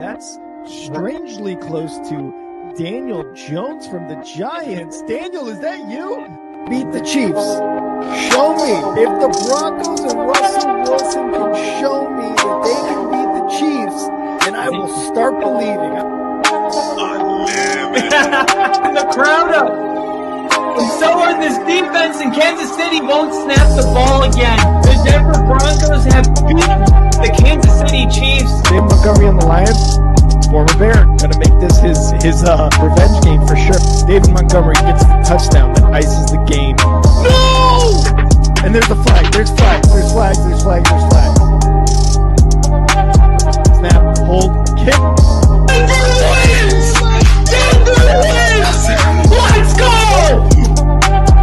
That's strangely close to Daniel Jones from the Giants. Daniel, is that you? Beat the Chiefs. Show me. If the Broncos and Russell Wilson can show me that they can beat the Chiefs, then I will start believing. The crowd up. And so are this defense, and Kansas City won't snap the ball again. The Denver Broncos have beaten the Kansas City Chiefs. Dave Montgomery on the Lions, former Bear, gonna make this his revenge game for sure. David Montgomery gets the touchdown that ices the game. No! And there's a flag. There's flags. There's flags. There's flags. There's flags. Snap. Hold. Kick. Denver wins! Denver wins! Let's go!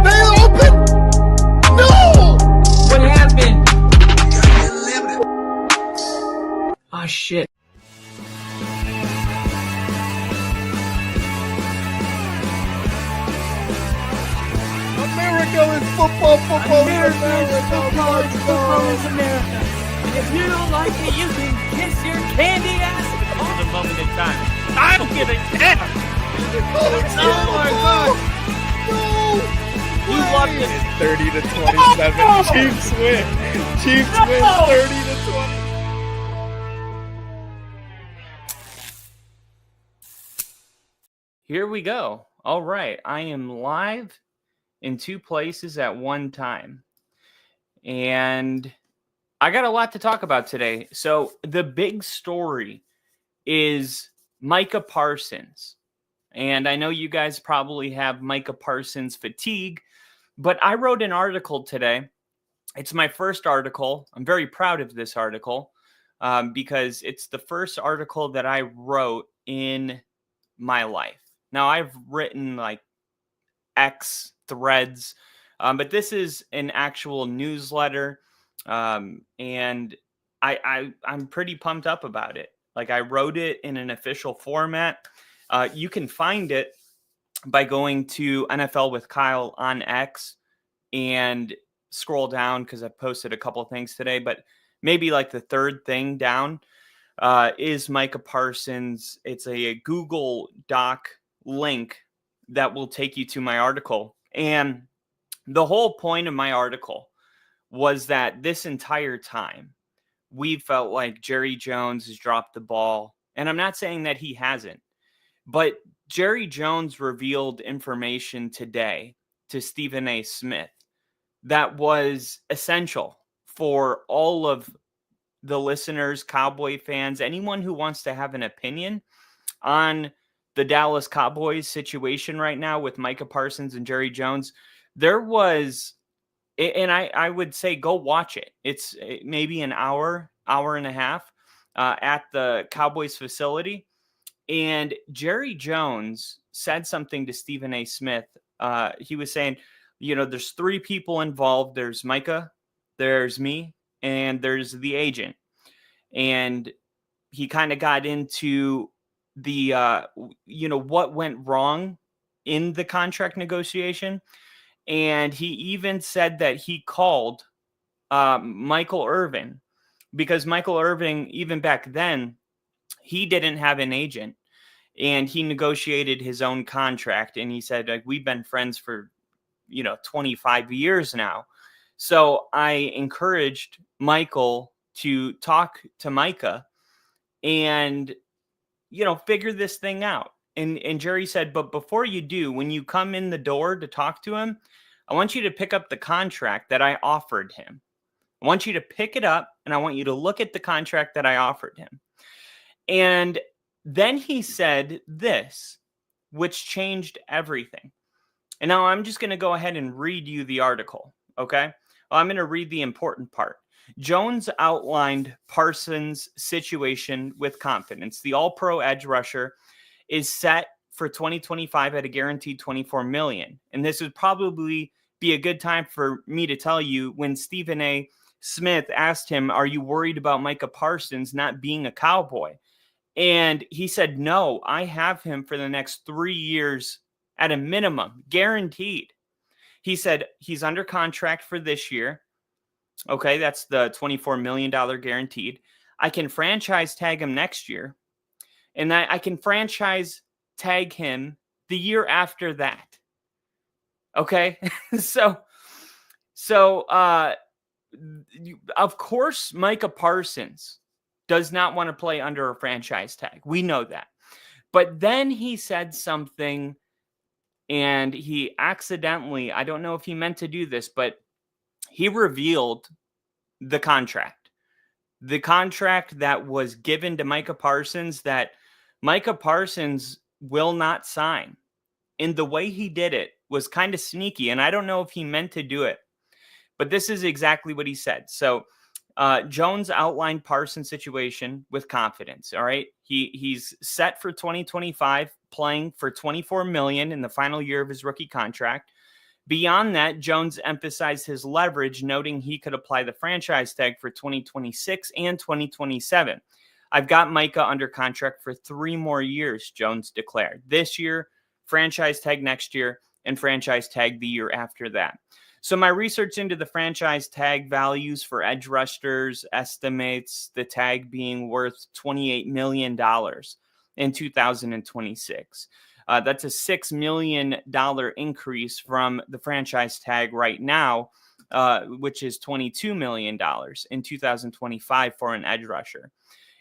They open. No! What happened? Oh shit. America is football. Football America is is football. Football is America. And if you don't like it, you can kiss your candy ass. For the moment in time, I don't give a damn. Oh my God! No! You love this. 30 to 27. Chiefs win. Chiefs win 30 to 20. Here we go. All right. I am live in two places at one time. And I got a lot to talk about today. So the big story is Micah Parsons. And I know you guys probably have Micah Parsons fatigue, but I wrote an article today. It's my first article. I'm very proud of this article because it's the first article that I wrote in my life. Now, I've written like X threads, but this is an actual newsletter, and I'm pretty pumped up about it. Like, I wrote it in an official format. You can find it by going to NFL with Kyle on X and scroll down because I posted a couple of things today, but maybe like the third thing down is Micah Parsons. It's a Google Doc link that will take you to my article. And the whole point of my article was that this entire time we felt like Jerry Jones has dropped the ball. And I'm not saying that he hasn't, but Jerry Jones revealed information today to Stephen A. Smith that was essential for all of the listeners, Cowboy fans, anyone who wants to have an opinion on the Dallas Cowboys situation right now with Micah Parsons and Jerry Jones. There was, and I would say go watch it. It's maybe an hour and a half at the Cowboys facility. And Jerry Jones said something to Stephen A. Smith. He was saying, you know, there's three people involved. There's Micah, there's me, and there's the agent. And he kind of got into the, what went wrong in the contract negotiation. And he even said that he called Michael Irvin because Michael Irvin, even back then, he didn't have an agent and he negotiated his own contract. And he said, like, we've been friends for, 25 years now. So I encouraged Michael to talk to Micah and, figure this thing out. And Jerry said, but before you do, when you come in the door to talk to him, I want you to pick up the contract that I offered him. I want you to pick it up and I want you to look at the contract that I offered him. And then he said this, which changed everything. And now I'm just going to go ahead and read you the article. Okay. Well, I'm going to read the important part. Jones outlined Parsons' situation with confidence. The all-pro edge rusher is set for 2025 at a guaranteed $24 million. And this would probably be a good time for me to tell you when Stephen A. Smith asked him, are you worried about Micah Parsons not being a Cowboy? And he said, no, I have him for the next 3 years at a minimum, guaranteed. He said he's under contract for this year. Okay, that's the $24 million guaranteed. I can franchise tag him next year. and I can franchise tag him the year after that. Okay. so of course, Micah Parsons does not want to play under a franchise tag. We know that. But then he said something, and he accidentally, I don't know if he meant to do this, but he revealed the contract. The contract that was given to Micah Parsons that Micah Parsons will not sign. And the way he did it was kind of sneaky, and I don't know if he meant to do it. But this is exactly what he said. So Jones outlined Parsons' situation with confidence. All right. He's set for 2025, playing for $24 million in the final year of his rookie contract. Beyond that, Jones emphasized his leverage, noting he could apply the franchise tag for 2026 and 2027. I've got Micah under contract for 3 more years, Jones declared. This year, franchise tag next year, and franchise tag the year after that. So my research into the franchise tag values for edge rushers estimates the tag being worth $28 million in 2026. That's a $6 million increase from the franchise tag right now, which is $22 million in 2025 for an edge rusher.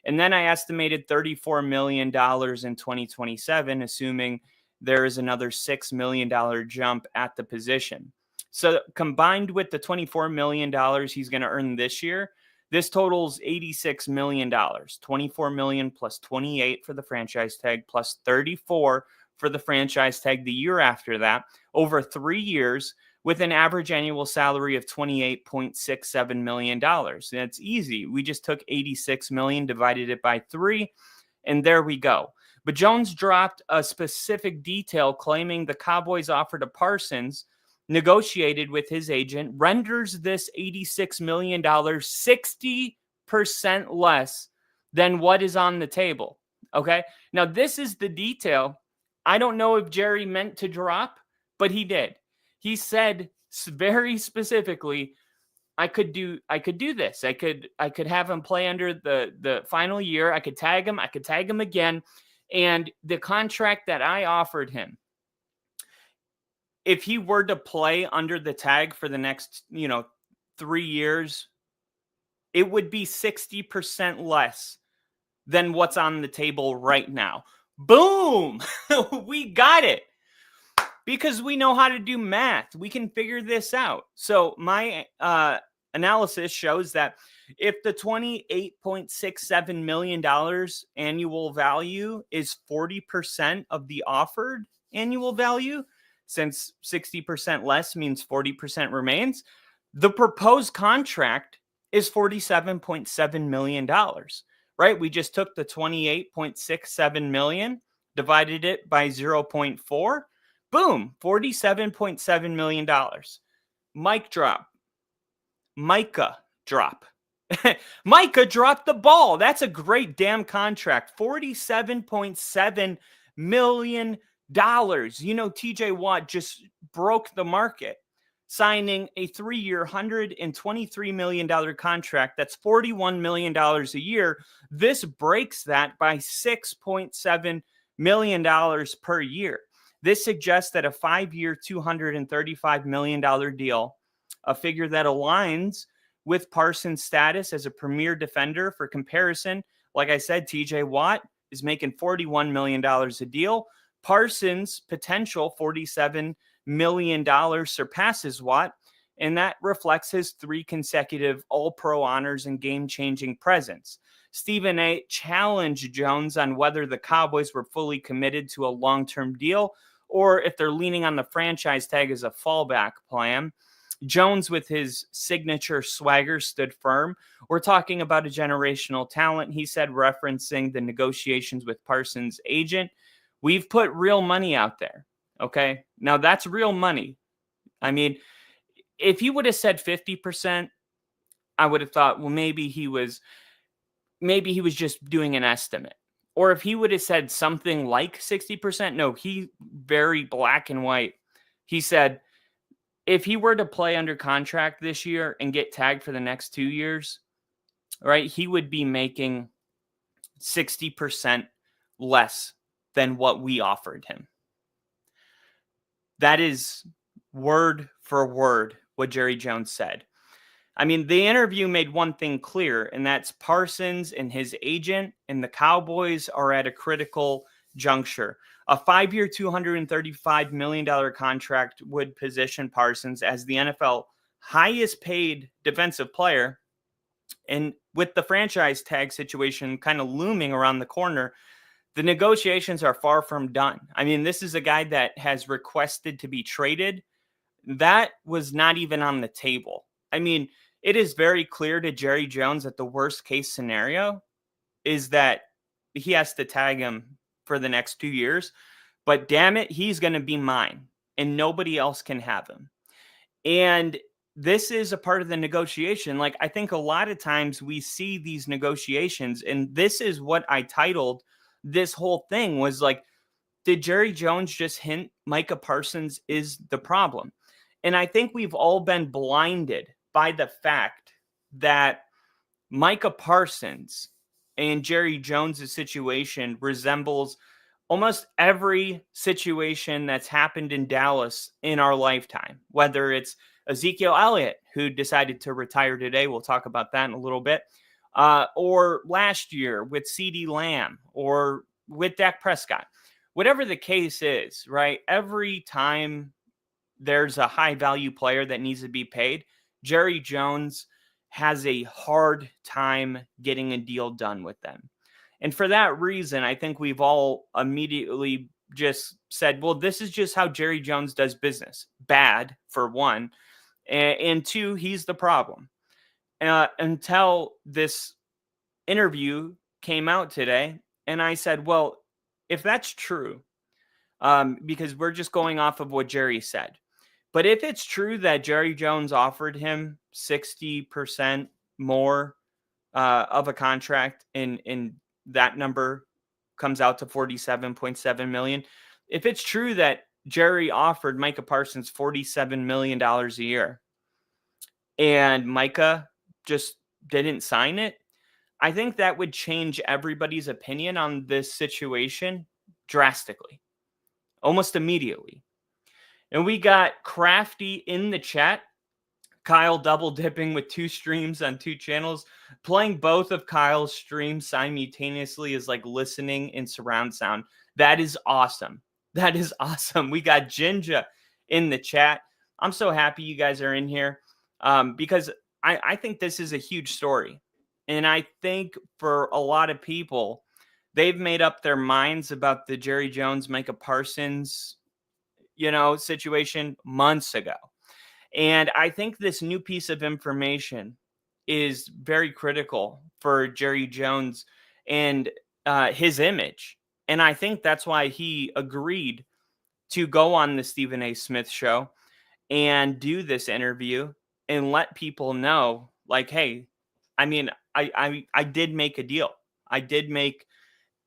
And then I estimated $34 million in 2027, assuming there is another $6 million jump at the position. So combined with the $24 million he's going to earn this year, this totals $86 million, $24 million plus 28 for the franchise tag plus 34 for the franchise tag the year after that, over 3 years with an average annual salary of $28.67 million. That's easy. We just took $86 million, divided it by 3, and there we go. But Jones dropped a specific detail claiming the Cowboys offer to Parsons, negotiated with his agent, renders this $86 million 60% less than what is on the table. Okay. Now, this is the detail I don't know if Jerry meant to drop, but he did. He said very specifically, I could do this. I could have him play under the final year. I could tag him again. And the contract that I offered him, if he were to play under the tag for the next, 3 years, it would be 60% less than what's on the table right now. Boom! We got it. Because we know how to do math. We can figure this out. So my analysis shows that if the $28.67 million annual value is 40% of the offered annual value, since 60% less means 40% remains, the proposed contract is $47.7 million, right? We just took the $28.67 million, divided it by 0.4, boom, $47.7 million. Micah drop. Micah dropped the ball. That's a great damn contract. $47.7 million. TJ Watt just broke the market, signing a 3-year, $123 million contract. That's $41 million a year. This breaks that by $6.7 million per year. This suggests that a 5-year, $235 million deal, a figure that aligns with Parsons' status as a premier defender. For comparison, like I said, TJ Watt is making $41 million a deal. Parsons' potential $47 million surpasses Watt, and that reflects his 3 consecutive All-Pro honors and game-changing presence. Stephen A. challenged Jones on whether the Cowboys were fully committed to a long-term deal or if they're leaning on the franchise tag as a fallback plan. Jones, with his signature swagger, stood firm. We're talking about a generational talent, he said, referencing the negotiations with Parsons' agent. We've put real money out there. Okay. Now that's real money. I mean, if he would have said 50%, I would have thought, well, maybe he was just doing an estimate. Or if he would have said something like 60%, no, he very black and white. He said, if he were to play under contract this year and get tagged for the next 2 years, right, he would be making 60% less than what we offered him. That is word for word what Jerry Jones said. I mean, the interview made one thing clear, and that's Parsons and his agent and the Cowboys are at a critical juncture. A 5-year, $235 million contract would position Parsons as the NFL highest paid defensive player. And with the franchise tag situation kind of looming around the corner, the negotiations are far from done. I mean, this is a guy that has requested to be traded. That was not even on the table. I mean, it is very clear to Jerry Jones that the worst case scenario is that he has to tag him for the next 2 years. But damn it, he's going to be mine and nobody else can have him. And this is a part of the negotiation. Like, I think a lot of times we see these negotiations, and this is what I titled this whole thing was like, did Jerry Jones just hint Micah Parsons is the problem? And I think we've all been blinded by the fact that Micah Parsons and Jerry Jones' situation resembles almost every situation that's happened in Dallas in our lifetime, whether it's Ezekiel Elliott, who decided to retire today. We'll talk about that in a little bit. Or last year with CeeDee Lamb or with Dak Prescott. Whatever the case is, right? Every time there's a high value player that needs to be paid, Jerry Jones has a hard time getting a deal done with them. And for that reason, I think we've all immediately just said, well, this is just how Jerry Jones does business. Bad, for one. And two, he's the problem. Until this interview came out today, and I said, well, if that's true, because we're just going off of what Jerry said, but if it's true that Jerry Jones offered him 60% more of a contract, and that number comes out to $47.7 million, if it's true that Jerry offered Micah Parsons $47 million a year and Micah just didn't sign it, I think that would change everybody's opinion on this situation drastically, almost immediately. And we got Crafty in the chat. Kyle double dipping with 2 streams on 2 channels. Playing both of Kyle's streams simultaneously is like listening in surround sound. That is awesome. That is awesome. We got Jinja in the chat. I'm so happy you guys are in here because I think this is a huge story. And I think for a lot of people, they've made up their minds about the Jerry Jones, Micah Parsons, situation months ago. And I think this new piece of information is very critical for Jerry Jones and his image. And I think that's why he agreed to go on the Stephen A. Smith show and do this interview and let people know, like, hey, I mean, I did make a deal. I did make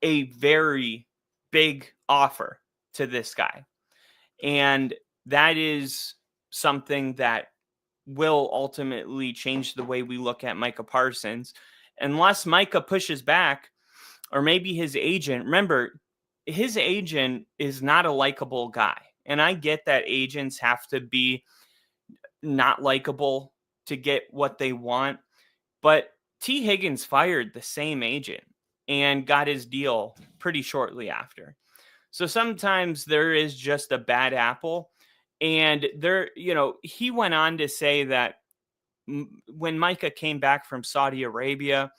a very big offer to this guy. And that is something that will ultimately change the way we look at Micah Parsons. Unless Micah pushes back, or maybe his agent, remember, his agent is not a likable guy. And I get that agents have to be not likable to get what they want. But T. Higgins fired the same agent and got his deal pretty shortly after. So sometimes there is just a bad apple. And he went on to say that when Micah came back from Saudi Arabia,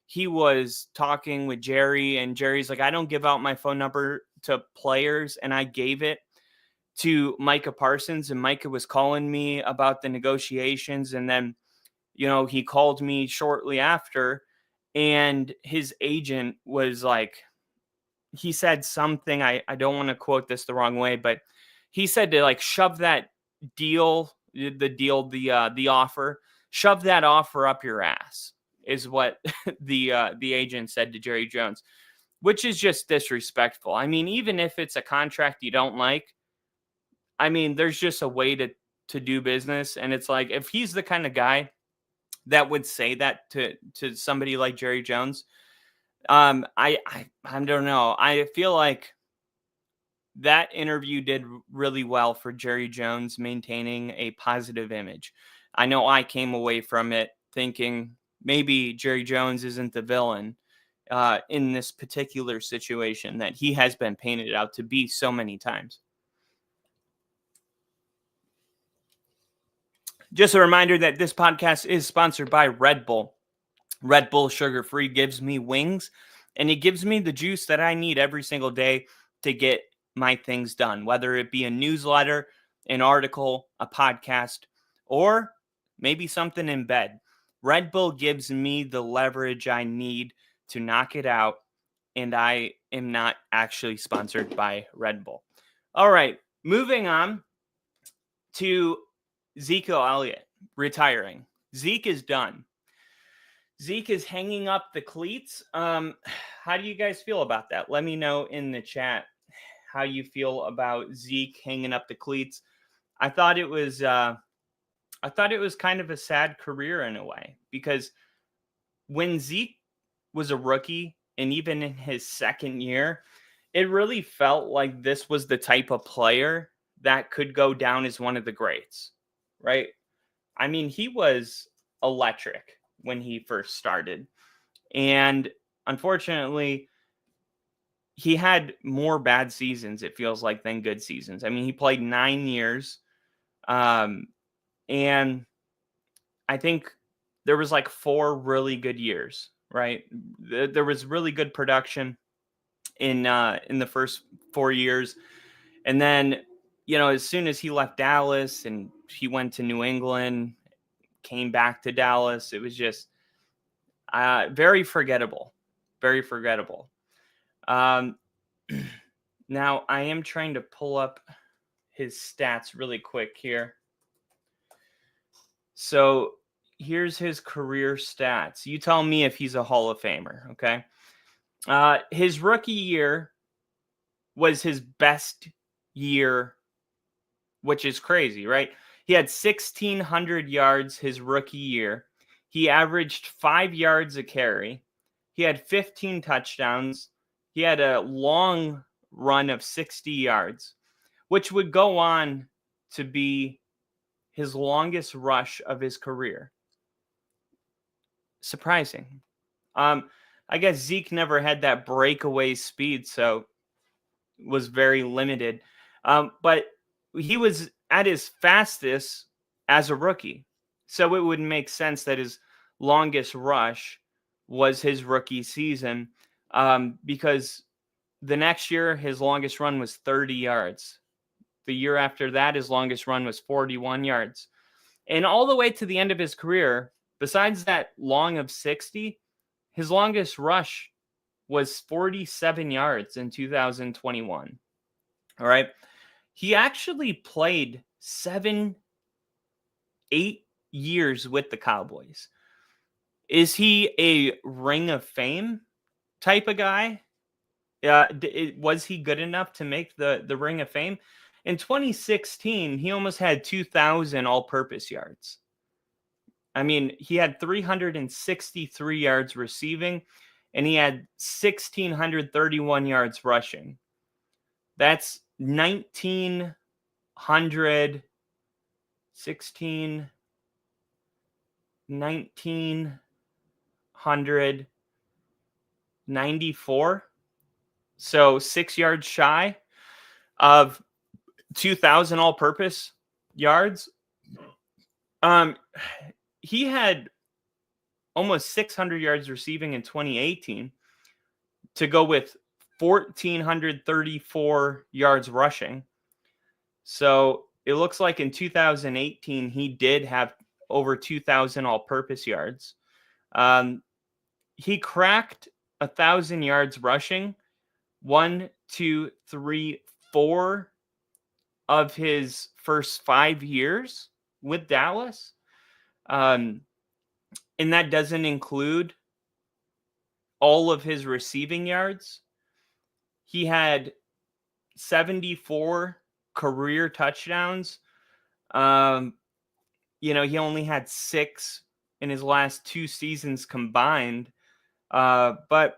he was talking with Jerry, and Jerry's like, I don't give out my phone number to players. And I gave it to Micah Parsons, and Micah was calling me about the negotiations. And then, he called me shortly after, and his agent was like, he said something, I don't want to quote this the wrong way, but he said to like shove that deal, the offer, shove that offer up your ass, is what the agent said to Jerry Jones, which is just disrespectful. I mean, even if it's a contract you don't like, I mean, there's just a way to do business. And it's like, if he's the kind of guy that would say that to somebody like Jerry Jones, I don't know. I feel like that interview did really well for Jerry Jones maintaining a positive image. I know I came away from it thinking maybe Jerry Jones isn't the villain in this particular situation that he has been painted out to be so many times. Just a reminder that this podcast is sponsored by Red Bull. Red Bull sugar-free gives me wings, and it gives me the juice that I need every single day to get my things done, whether it be a newsletter, an article, a podcast, or maybe something in bed. Red Bull gives me the leverage I need to knock it out, and I am not actually sponsored by Red Bull. All right, moving on to Zeke Elliott retiring. Zeke is done. Zeke is hanging up the cleats. How do you guys feel about that? Let me know in the chat how you feel about Zeke hanging up the cleats. I thought it was kind of a sad career in a way, because when Zeke was a rookie and even in his second year, it really felt like this was the type of player that could go down as one of the greats, right? I mean, he was electric when he first started. And unfortunately, he had more bad seasons, it feels like, than good seasons. I mean, he played 9 years. And I think there was like 4 really good years, right? There was really good production in the first 4 years. And then, as soon as he left Dallas and he went to New England, came back to Dallas, it was just very forgettable. Very forgettable. Now, I am trying to pull up his stats really quick here. So here's his career stats. You tell me if he's a Hall of Famer, okay? His rookie year was his best year, which is crazy, right? He had 1,600 yards his rookie year. He averaged 5 yards a carry. He had 15 touchdowns. He had a long run of 60 yards, which would go on to be his longest rush of his career. Surprising. I guess Zeke never had that breakaway speed, so was very limited. But he was at his fastest as a rookie. So it would make sense that his longest rush was his rookie season, because the next year, his longest run was 30 yards. The year after that, his longest run was 41 yards. And all the way to the end of his career, besides that long of 60, his longest rush was 47 yards in 2021. All right. He actually played 8 years with the Cowboys. Is he a Ring of Fame type of guy? Was he good enough to make the Ring of Fame? In 2016, he almost had 2,000 all-purpose yards. I mean, he had 363 yards receiving, and he had 1,631 yards rushing. That's 1,994. So 6 yards shy of 2,000 all-purpose yards. He had almost 600 yards receiving in 2018 to go with 1,434 yards rushing. So it looks like in 2018, he did have over 2,000 all-purpose yards. He cracked 1,000 yards rushing 1, 2, 3, 4 of his first 5 years with Dallas. And that doesn't include all of his receiving yards. He had 74 career touchdowns. He only had 6 in his last 2 seasons combined. But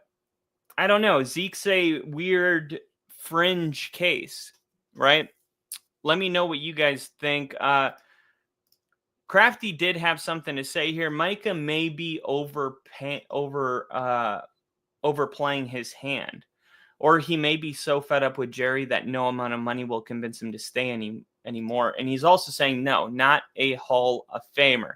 I don't know. Zeke's a weird fringe case, right? Let me know what you guys think. Crafty did have something to say here. Micah may be overplaying his hand, or he may be so fed up with Jerry that no amount of money will convince him to stay anymore. And he's also saying no, not a Hall of Famer.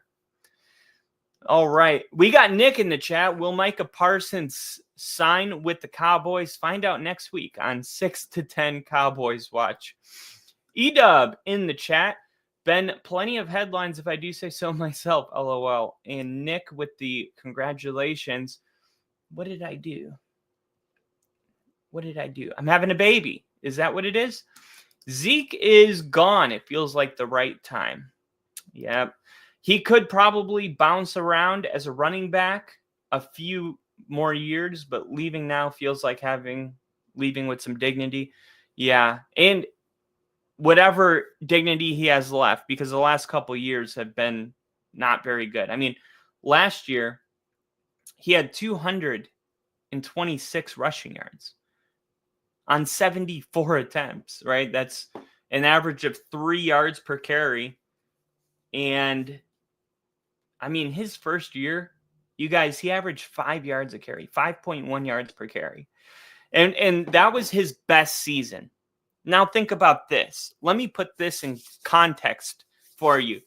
All right. We got Nick in the chat. Will Micah Parsons sign with the Cowboys? Find out next week on 6 to 10 Cowboys Watch. Edub in the chat. Been plenty of headlines, if I do say so myself, LOL. And Nick with the congratulations. What did I do? I'm having a baby. Is that what it is? Zeke is gone. It feels like the right time. Yep. He could probably bounce around as a running back a few more years, but leaving now feels like leaving with some dignity. Yeah. And whatever dignity he has left, because the last couple of years have been not very good. I mean, last year he had 226 rushing yards on 74 attempts, right? That's an average of 3 yards per carry. And I mean, his first year, you guys, he averaged 5 yards a carry, 5.1 yards per carry. And that was his best season. Now think about this. Let me put this in context for you.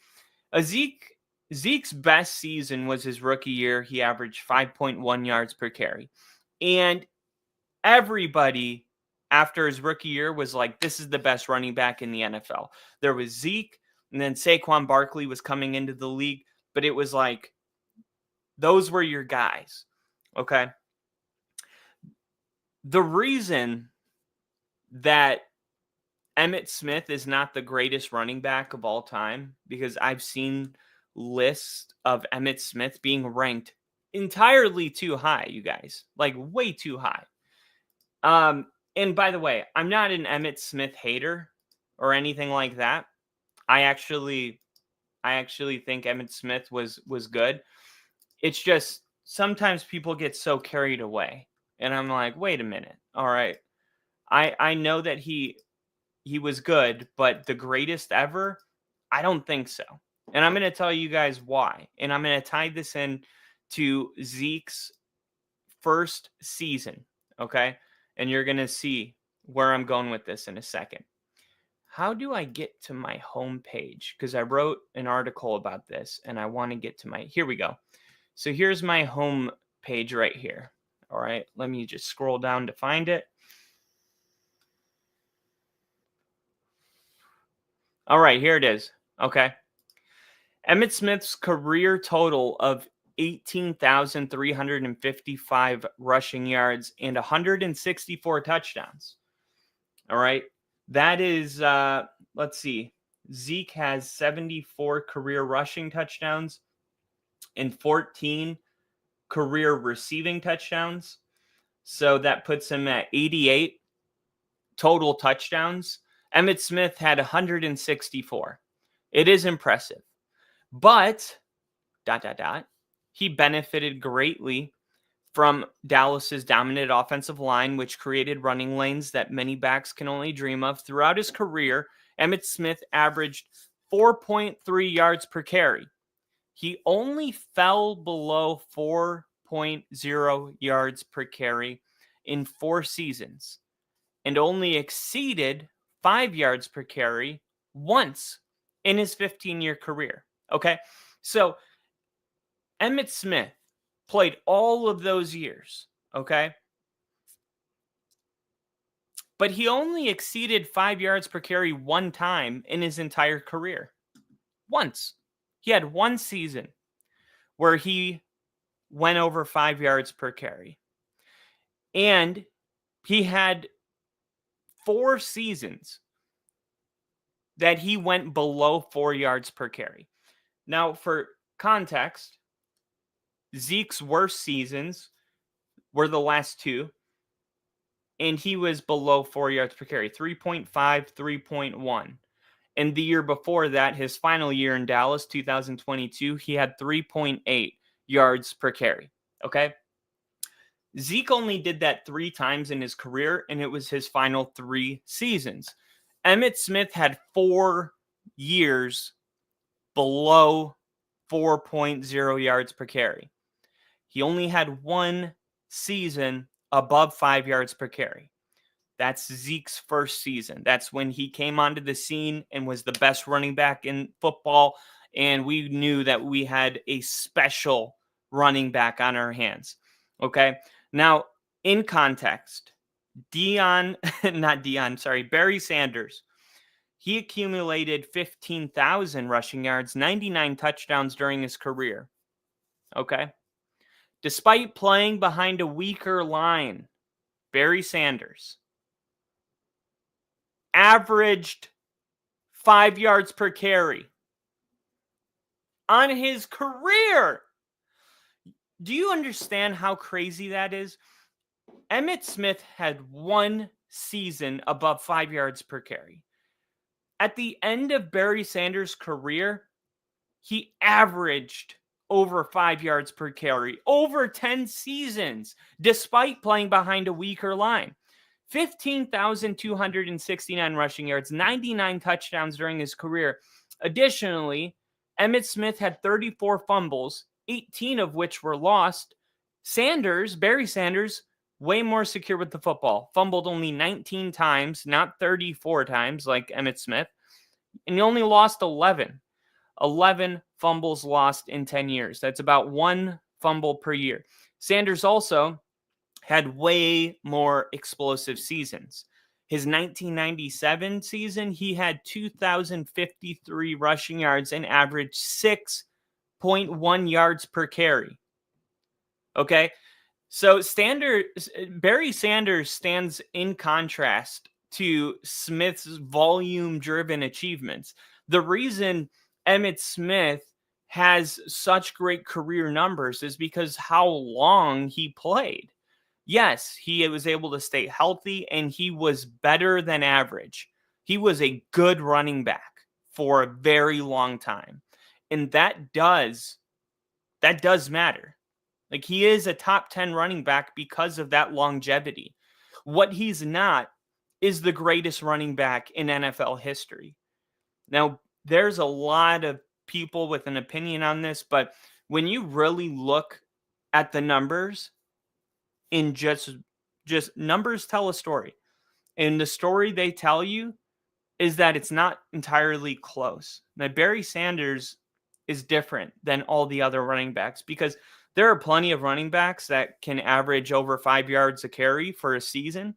Zeke's best season was his rookie year. He averaged 5.1 yards per carry. And everybody after his rookie year was like, this is the best running back in the NFL. There was Zeke, and then Saquon Barkley was coming into the league. But it was like, those were your guys, okay? The reason that Emmitt Smith is not the greatest running back of all time, because I've seen lists of Emmitt Smith being ranked entirely too high, you guys, like way too high. And by the way, I'm not an Emmitt Smith hater or anything like that. I actually think Emmitt Smith was good. It's just sometimes people get so carried away. And I'm like, wait a minute. All right. I know that he was good, but the greatest ever? I don't think so. And I'm going to tell you guys why. And I'm going to tie this in to Zeke's first season. Okay. And you're going to see where I'm going with this in a second. How do I get to my home page? Because I wrote an article about this and I want to get to here we go. So here's my home page right here. All right, let me just scroll down to find it. All right, here it is. Okay. Emmitt Smith's career total of 18,355 rushing yards and 164 touchdowns. All right. That is, let's see. Zeke has 74 career rushing touchdowns and 14 career receiving touchdowns. So that puts him at 88 total touchdowns. Emmitt Smith had 164. It is impressive. But, he benefited greatly from Dallas's dominant offensive line, which created running lanes that many backs can only dream of. Throughout his career, Emmitt Smith averaged 4.3 yards per carry. He only fell below 4.0 yards per carry in 4 seasons and only exceeded 5 yards per carry once in his 15-year career. Okay, so Emmitt Smith played all of those years, okay? But he only exceeded 5 yards per carry one time in his entire career. Once. He had one season where he went over 5 yards per carry. And he had 4 seasons that he went below 4 yards per carry. Now, for context, Zeke's worst seasons were the last 2, and he was below 4 yards per carry, 3.5, 3.1. And the year before that, his final year in Dallas, 2022, he had 3.8 yards per carry. Okay? Zeke only did that 3 times in his career, and it was his final 3 seasons. Emmitt Smith had 4 years below 4.0 yards per carry. He only had 1 season above 5 yards per carry. That's Zeke's first season. That's when he came onto the scene and was the best running back in football. And we knew that we had a special running back on our hands. Okay. Now, in context, Barry Sanders, he accumulated 15,000 rushing yards, 99 touchdowns during his career. Okay. Despite playing behind a weaker line, Barry Sanders averaged 5 yards per carry on his career. Do you understand how crazy that is? Emmitt Smith had 1 season above 5 yards per carry. At the end of Barry Sanders' career, he averaged over 5 yards per carry over 10 seasons, despite playing behind a weaker line. 15,269 rushing yards, 99 touchdowns during his career. Additionally, Emmitt Smith had 34 fumbles, 18 of which were lost. Barry Sanders, way more secure with the football. Fumbled only 19 times, not 34 times like Emmitt Smith. And he only lost 11. 11 fumbles lost in 10 years. That's about 1 fumble per year. Sanders also had way more explosive seasons. His 1997 season, he had 2,053 rushing yards and averaged 6.1 yards per carry. Okay, so Barry Sanders stands in contrast to Smith's volume-driven achievements. The reason Emmitt Smith has such great career numbers is because how long he played. Yes, he was able to stay healthy, and he was better than average. He was a good running back for a very long time. And that does matter. Like, he is a top 10 running back because of that longevity. What he's not is the greatest running back in NFL history. Now, there's a lot of people with an opinion on this, but when you really look at the numbers, in just numbers tell a story. And the story they tell you is that it's not entirely close. Now, Barry Sanders is different than all the other running backs because there are plenty of running backs that can average over 5 yards a carry for a season,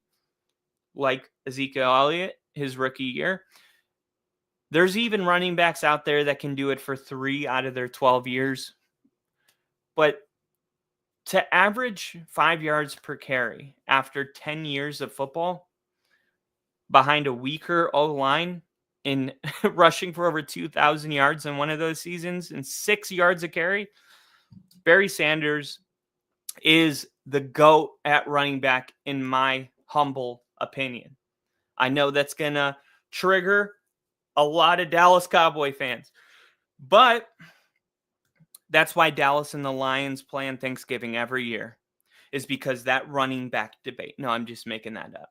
like Ezekiel Elliott, his rookie year. There's even running backs out there that can do it for 3 out of their 12 years. But to average 5 yards per carry after 10 years of football behind a weaker O-line in rushing for over 2,000 yards in one of those seasons and 6 yards a carry, Barry Sanders is the GOAT at running back in my humble opinion. I know that's going to trigger a lot of Dallas Cowboy fans, but that's why Dallas and the Lions play on Thanksgiving every year, is because that running back debate. No, I'm just making that up.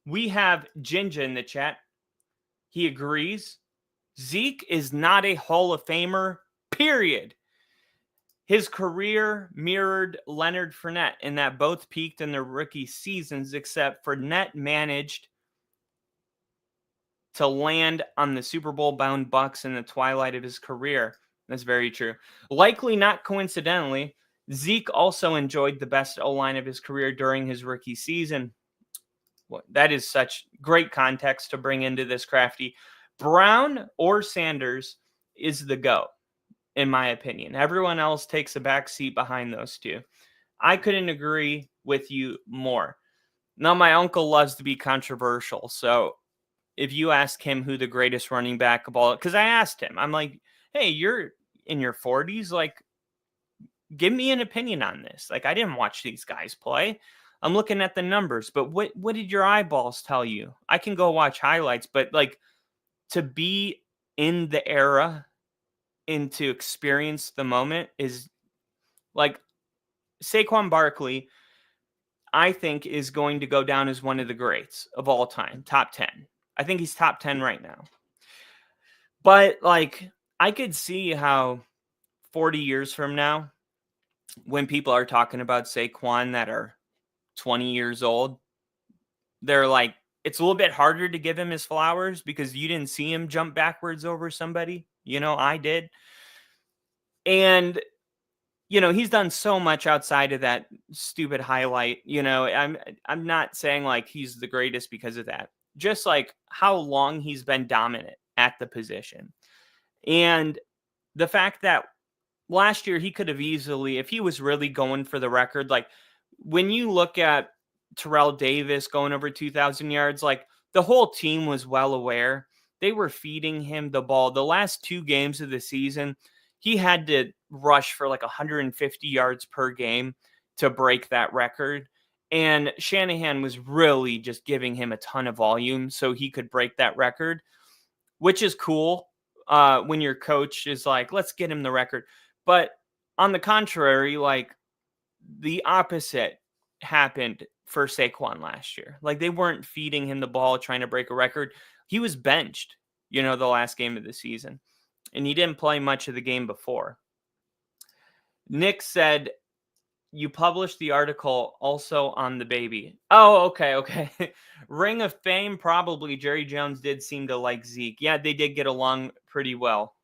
We have Jinja in the chat. He agrees. Zeke is not a Hall of Famer, period. His career mirrored Leonard Fournette in that both peaked in their rookie seasons, except Fournette managed to land on the Super Bowl-bound Bucs in the twilight of his career. That's very true. Likely not coincidentally, Zeke also enjoyed the best O-line of his career during his rookie season. Well, that is such great context to bring into this, Crafty. Brown or Sanders is the GOAT, in my opinion. Everyone else takes a back seat behind those two. I couldn't agree with you more. Now, my uncle loves to be controversial, so if you ask him who the greatest running back of all, because I asked him, I'm like, hey, you're in your 40s, like, give me an opinion on this. Like, I didn't watch these guys play. I'm looking at the numbers, but what did your eyeballs tell you? I can go watch highlights, but like, to be in the era and to experience the moment is like, Saquon Barkley, I think, is going to go down as one of the greats of all time, top 10. I think he's top 10 right now. But, like, I could see how 40 years from now, when people are talking about Saquon that are 20 years old, they're like, it's a little bit harder to give him his flowers because you didn't see him jump backwards over somebody. You know, I did. And, you know, he's done so much outside of that stupid highlight. You know, I'm not saying like he's the greatest because of that. Just like how long he's been dominant at the position. And the fact that last year he could have easily, if he was really going for the record, like when you look at Terrell Davis going over 2,000 yards, like the whole team was well aware. They were feeding him the ball. The last 2 games of the season, he had to rush for like 150 yards per game to break that record. And Shanahan was really just giving him a ton of volume so he could break that record, which is cool when your coach is like, let's get him the record. But on the contrary, like the opposite happened for Saquon last year. Like they weren't feeding him the ball, trying to break a record. He was benched, you know, the last game of the season, and he didn't play much of the game before. Nick said, you published the article also on the baby. Oh, okay. Ring of Fame, probably. Jerry Jones did seem to like Zeke. Yeah, they did get along pretty well.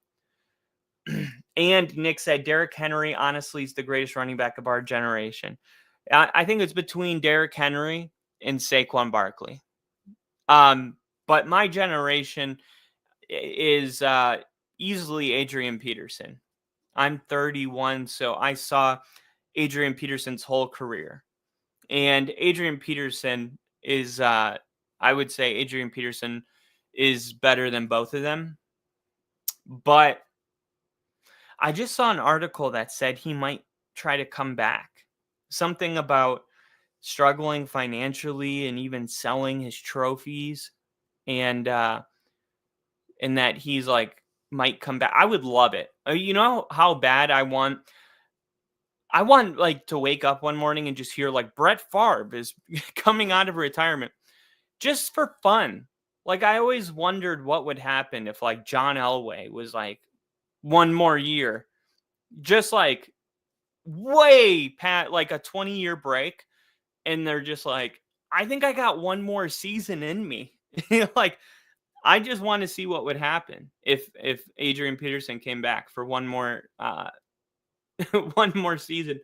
And Nick said, Derrick Henry, honestly, is the greatest running back of our generation. I think it's between Derrick Henry and Saquon Barkley. But my generation is easily Adrian Peterson. I'm 31, so I saw Adrian Peterson's whole career. And Adrian Peterson is, I would say Adrian Peterson is better than both of them. But I just saw an article that said he might try to come back. Something about struggling financially and even selling his trophies, and that he's like might come back. I would love it. You know how bad I want like to wake up one morning and just hear like Brett Favre is coming out of retirement just for fun. Like I always wondered what would happen if like John Elway was like one more year, just like way past like a 20-year break. And they're just like, I think I got one more season in me. Like, I just want to see what would happen if Adrian Peterson came back for one more one more season.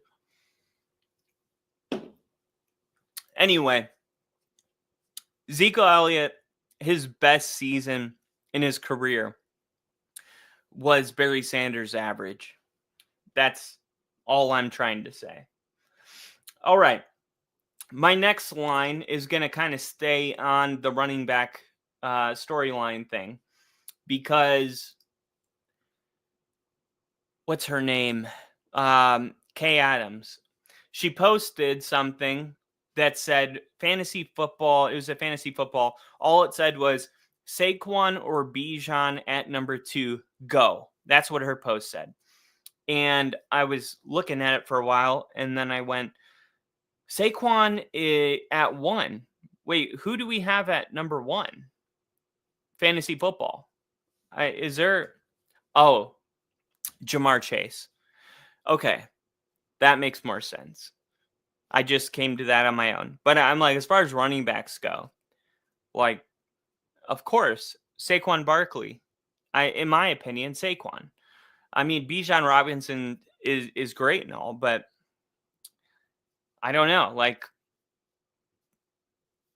Anyway, Zeke Elliott, his best season in his career was Barry Sanders' average. That's all I'm trying to say. All right. My next line is going to kind of stay on the running back storyline thing because what's her name? Kay Adams. She posted something that said fantasy football. It was a fantasy football. All it said was Saquon or Bijan at number 2, go. That's what her post said. And I was looking at it for a while, and then I went, Saquon at 1. Wait, who do we have at number 1? Fantasy football. Is there? Oh, Jamar Chase. Okay, that makes more sense. I just came to that on my own. But I'm like, as far as running backs go, like, of course, Saquon Barkley. In my opinion, Saquon. I mean, Bijan Robinson is great and all, but I don't know. Like,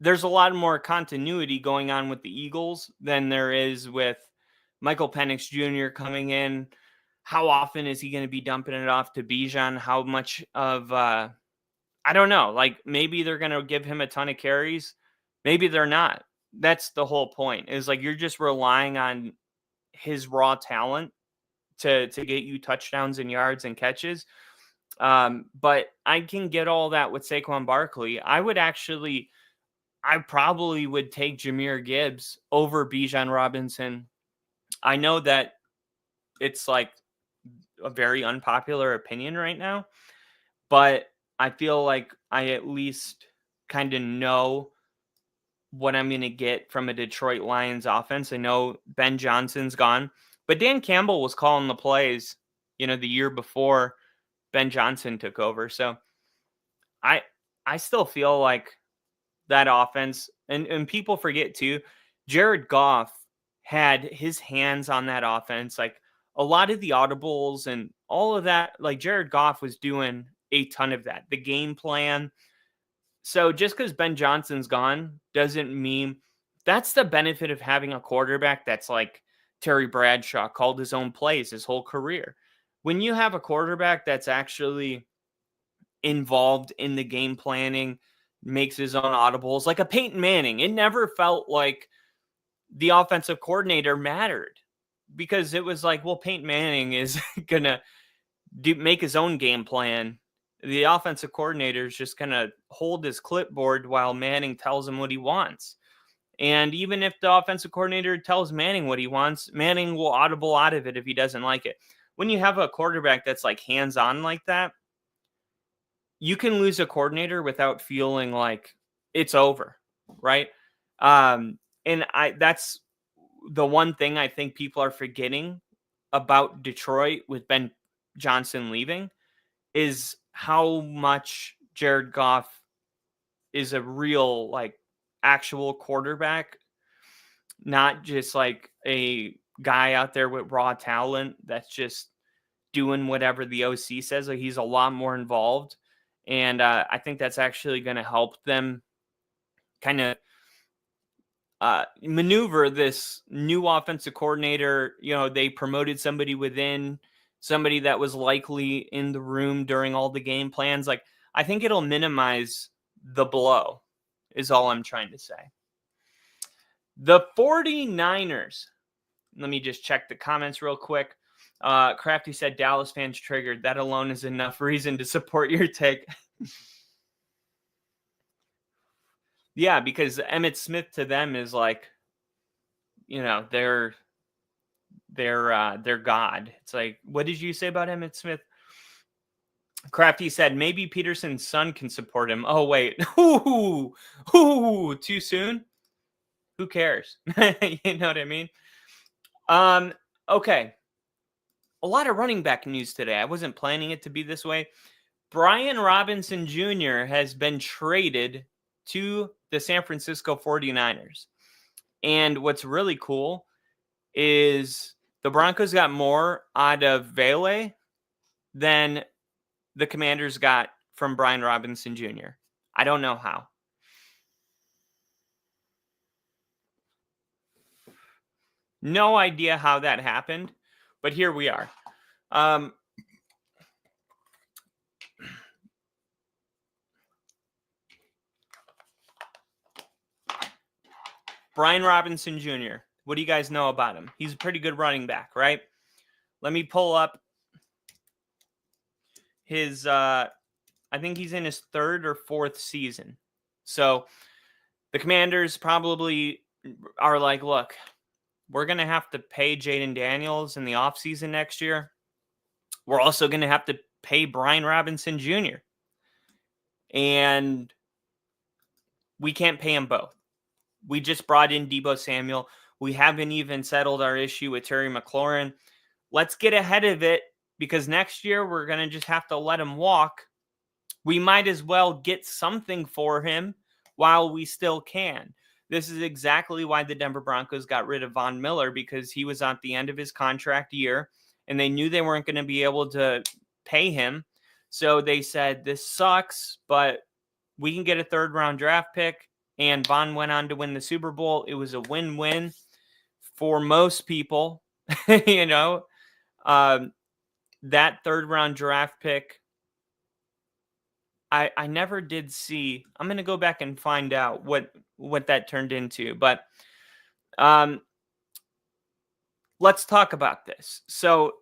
there's a lot more continuity going on with the Eagles than there is with Michael Penix Jr. coming in. How often is he going to be dumping it off to Bijan? How much of, I don't know. Like, maybe they're going to give him a ton of carries. Maybe they're not. That's the whole point, is like you're just relying on his raw talent to get you touchdowns and yards and catches. But I can get all that with Saquon Barkley. I probably would take Jahmyr Gibbs over Bijan Robinson. I know that it's like a very unpopular opinion right now, but I feel like I at least kind of know what I'm going to get from a Detroit Lions offense. I know Ben Johnson's gone, but Dan Campbell was calling the plays, the year before Ben Johnson took over. So I still feel like that offense, and people forget too, Jared Goff had his hands on that offense. Like a lot of the audibles and all of that, like Jared Goff was doing a ton of that. The game plan. So just because Ben Johnson's gone doesn't mean that's the benefit of having a quarterback that's like Terry Bradshaw, called his own plays his whole career. When you have a quarterback that's actually involved in the game planning, makes his own audibles, like a Peyton Manning, it never felt like the offensive coordinator mattered, because it was like, well, Peyton Manning is going to make his own game plan. The offensive coordinator is just going to hold his clipboard while Manning tells him what he wants. And even if the offensive coordinator tells Manning what he wants, Manning will audible out of it if he doesn't like it. When you have a quarterback that's like hands-on like that, you can lose a coordinator without feeling like it's over, right? And that's the one thing I think people are forgetting about Detroit with Ben Johnson leaving, is how much Jared Goff is a real, like, actual quarterback, not just like a guy out there with raw talent that's just doing whatever the OC says. Like, he's a lot more involved. And I think that's actually going to help them kind of maneuver this new offensive coordinator. They promoted somebody within, somebody that was likely in the room during all the game plans. Like, I think it'll minimize the blow, is all I'm trying to say. The 49ers. Let me just check the comments real quick. Crafty said Dallas fans triggered. That alone is enough reason to support your take. Yeah, because Emmitt Smith to them is like, they're God. It's like, what did you say about Emmitt Smith? Crafty said maybe Peterson's son can support him. Oh wait, too soon. Who cares? You know what I mean? Okay. A lot of running back news today. I wasn't planning it to be this way. Brian Robinson Jr. has been traded to the San Francisco 49ers. And what's really cool is the Broncos got more out of Vele than the Commanders got from Brian Robinson Jr. I don't know how. No idea how that happened, but here we are. Brian Robinson Jr., what do you guys know about him? He's a pretty good running back, right? Let me pull up his, I think he's in his third or fourth season. So the Commanders probably are like, look, we're going to have to pay Jaden Daniels in the offseason next year. We're also going to have to pay Brian Robinson Jr. And we can't pay them both. We just brought in Deebo Samuel. We haven't even settled our issue with Terry McLaurin. Let's get ahead of it, because next year we're going to just have to let him walk. We might as well get something for him while we still can. This is exactly why the Denver Broncos got rid of Von Miller, because he was at the end of his contract year and they knew they weren't going to be able to pay him. So they said, this sucks, but we can get a third-round draft pick. And Von went on to win the Super Bowl. It was a win-win for most people. That third-round draft pick, I never did see. I'm going to go back and find out what that turned into. But let's talk about this. So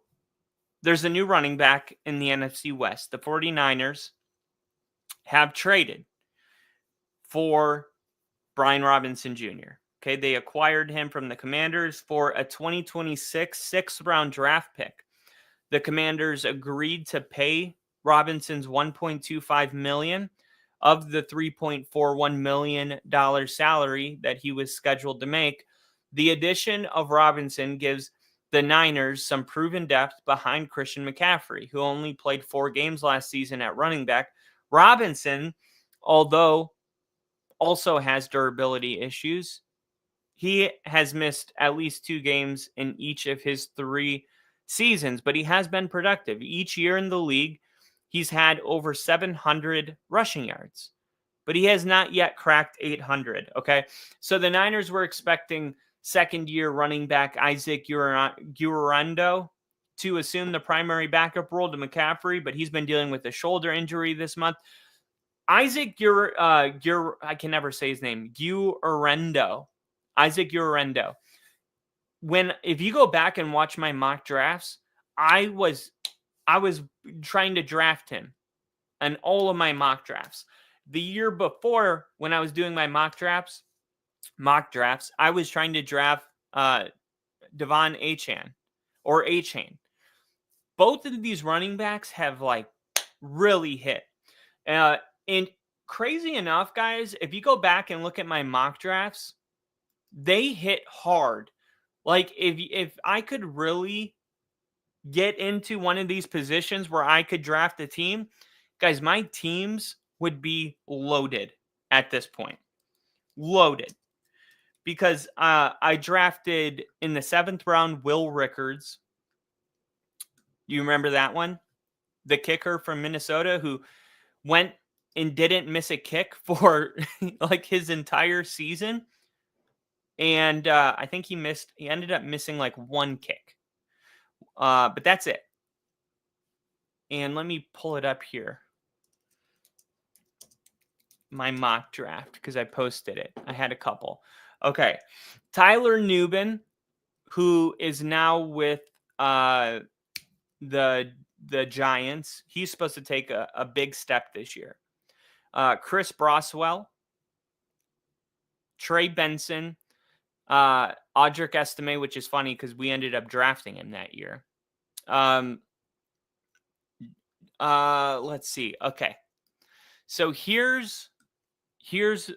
there's a new running back in the NFC West. The 49ers have traded for Brian Robinson Jr. Okay, they acquired him from the Commanders for a 2026 sixth-round draft pick. The Commanders agreed to pay Robinson's $1.25 million of the $3.41 million salary that he was scheduled to make. The addition of Robinson gives the Niners some proven depth behind Christian McCaffrey, who only played 4 games last season at running back. Robinson, although also has durability issues, he has missed at least 2 games in each of his 3 seasons, but he has been productive. Each year in the league, he's had over 700 rushing yards, but he has not yet cracked 800, okay? So the Niners were expecting second-year running back Isaac Guerrero to assume the primary backup role to McCaffrey, but he's been dealing with a shoulder injury this month. Isaac I can never say his name. Isaac Guerrero. If you go back and watch my mock drafts, I was trying to draft him in all of my mock drafts. The year before, when I was doing my mock drafts, I was trying to draft Devon Achane. Both of these running backs have like really hit. And crazy enough, guys, if you go back and look at my mock drafts, they hit hard. Like if I could really get into one of these positions where I could draft a team, guys, my teams would be loaded at this point. Loaded. Because I drafted in the 7th round Will Rickards. You remember that one? The kicker from Minnesota who went and didn't miss a kick for like his entire season. And I think he ended up missing like 1 kick. But that's it. And let me pull it up here. My mock draft, because I posted it. I had a couple. Okay. Tyler Nubin, who is now with the Giants. He's supposed to take a big step this year. Chris Broswell, Trey Benson, Audric Estime, which is funny because we ended up drafting him that year. Let's see. Okay. So here's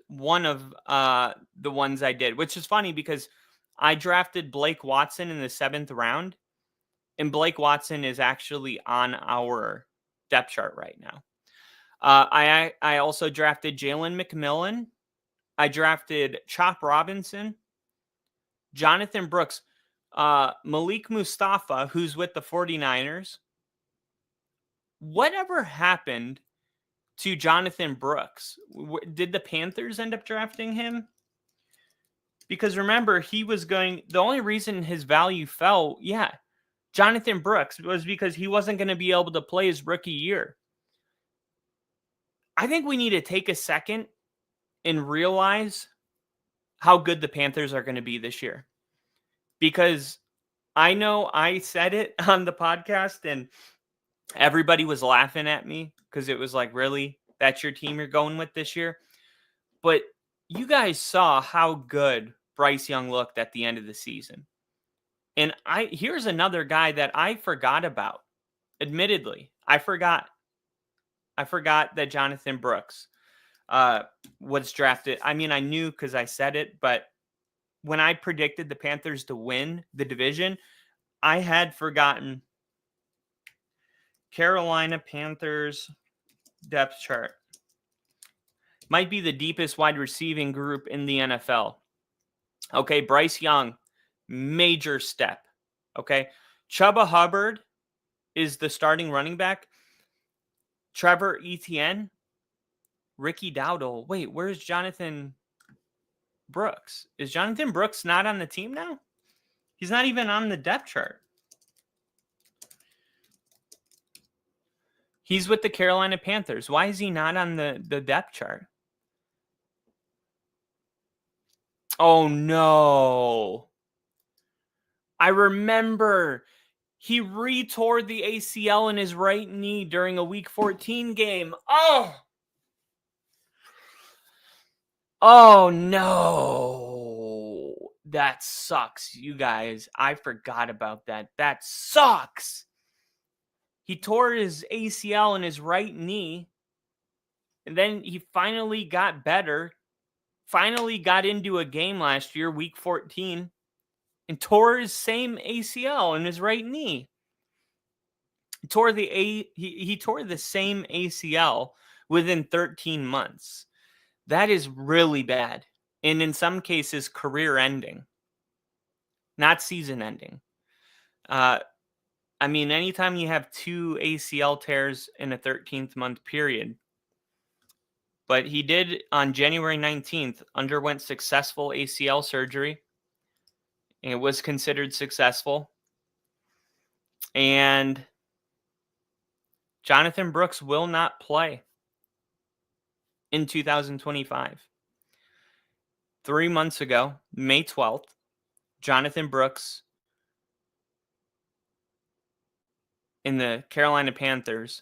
one of the ones I did, which is funny because I drafted Blake Watson in the 7th round, and Blake Watson is actually on our depth chart right now. I also drafted Jalen McMillan. I drafted Chop Robinson, Jonathan Brooks, Malik Mustafa, who's with the 49ers. Whatever happened to Jonathan Brooks? Did the Panthers end up drafting him? Because remember, the only reason his value fell, Jonathan Brooks, was because he wasn't going to be able to play his rookie year. I think we need to take a second and realize how good the Panthers are going to be this year. Because I know I said it on the podcast and everybody was laughing at me because it was like, really? That's your team you're going with this year? But you guys saw how good Bryce Young looked at the end of the season. And here's another guy that I forgot about. Admittedly, I forgot that Jonathan Brooks was drafted. I mean, I knew because I said it, but when I predicted the Panthers to win the division, I had forgotten Carolina Panthers depth chart. Might be the deepest wide receiving group in the NFL. Okay, Bryce Young, major step. Okay, Chuba Hubbard is the starting running back. Trevor Etienne, Ricky Dowdle. Wait, where's Jonathan Brooks? Is Jonathan Brooks not on the team now? He's not even on the depth chart. He's with the Carolina Panthers. Why is he not on the depth chart? Oh, no. I remember he retore the ACL in his right knee during a Week 14 game. Oh, no. That sucks, you guys. I forgot about that. That sucks. He tore his ACL in his right knee, and then he finally got better, finally got into a game last year, week 14, and tore his same ACL in his right knee. He tore the same ACL within 13 months. That is really bad. And in some cases, career ending, not season ending. I mean, anytime you have 2 ACL tears in a 13th month period, but he did on January 19th, underwent successful ACL surgery. It was considered successful. And Jonathan Brooks will not play in 2025. 3 months ago, May 12th, Jonathan Brooks in the Carolina Panthers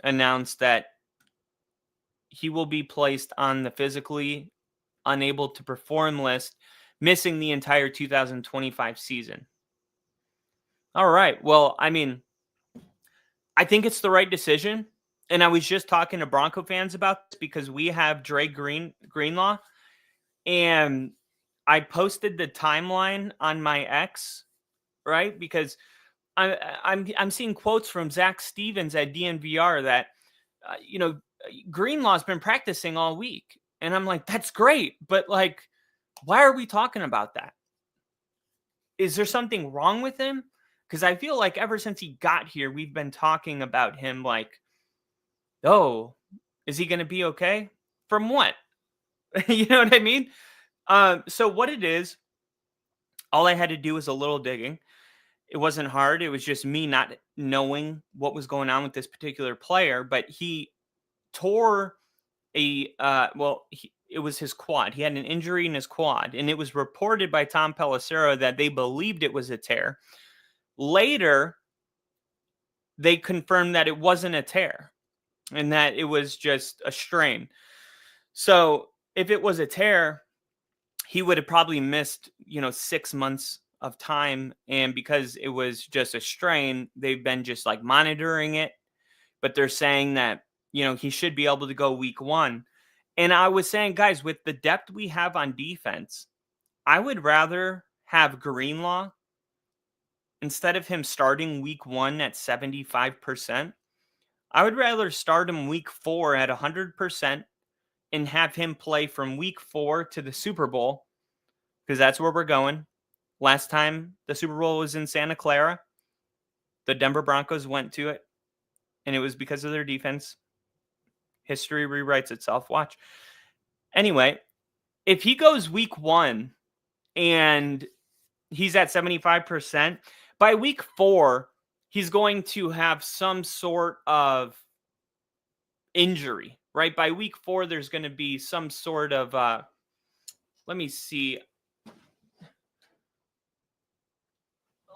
announced that he will be placed on the physically unable to perform list, missing the entire 2025 season. All right. Well, I mean, I think it's the right decision. And I was just talking to Bronco fans about this because we have Dre Greenlaw, and I posted the timeline on my X, right? Because I'm seeing quotes from Zach Stevens at DNVR that Greenlaw's been practicing all week, and I'm like, that's great, but like, why are we talking about that? Is there something wrong with him? Because I feel like ever since he got here, we've been talking about him like, oh, is he going to be okay? From what? You know what I mean? So what it is, all I had to do was a little digging. It wasn't hard. It was just me not knowing what was going on with this particular player, but he tore it was his quad. He had an injury in his quad, and it was reported by Tom Pelissero that they believed it was a tear. Later, they confirmed that it wasn't a tear and that it was just a strain. So if it was a tear, he would have probably missed, 6 months of time. And because it was just a strain, they've been just like monitoring it. But they're saying that, he should be able to go week 1. And I was saying, guys, with the depth we have on defense, I would rather have Greenlaw instead of him starting week 1 at 75%. I would rather start him week 4 at 100% and have him play from week 4 to the Super Bowl, because that's where we're going. Last time the Super Bowl was in Santa Clara, the Denver Broncos went to it, and it was because of their defense. History rewrites itself. Watch. Anyway, if he goes week 1 and he's at 75%, by week 4, he's going to have some sort of injury, right? By week 4, there's going to be some sort of, let me see.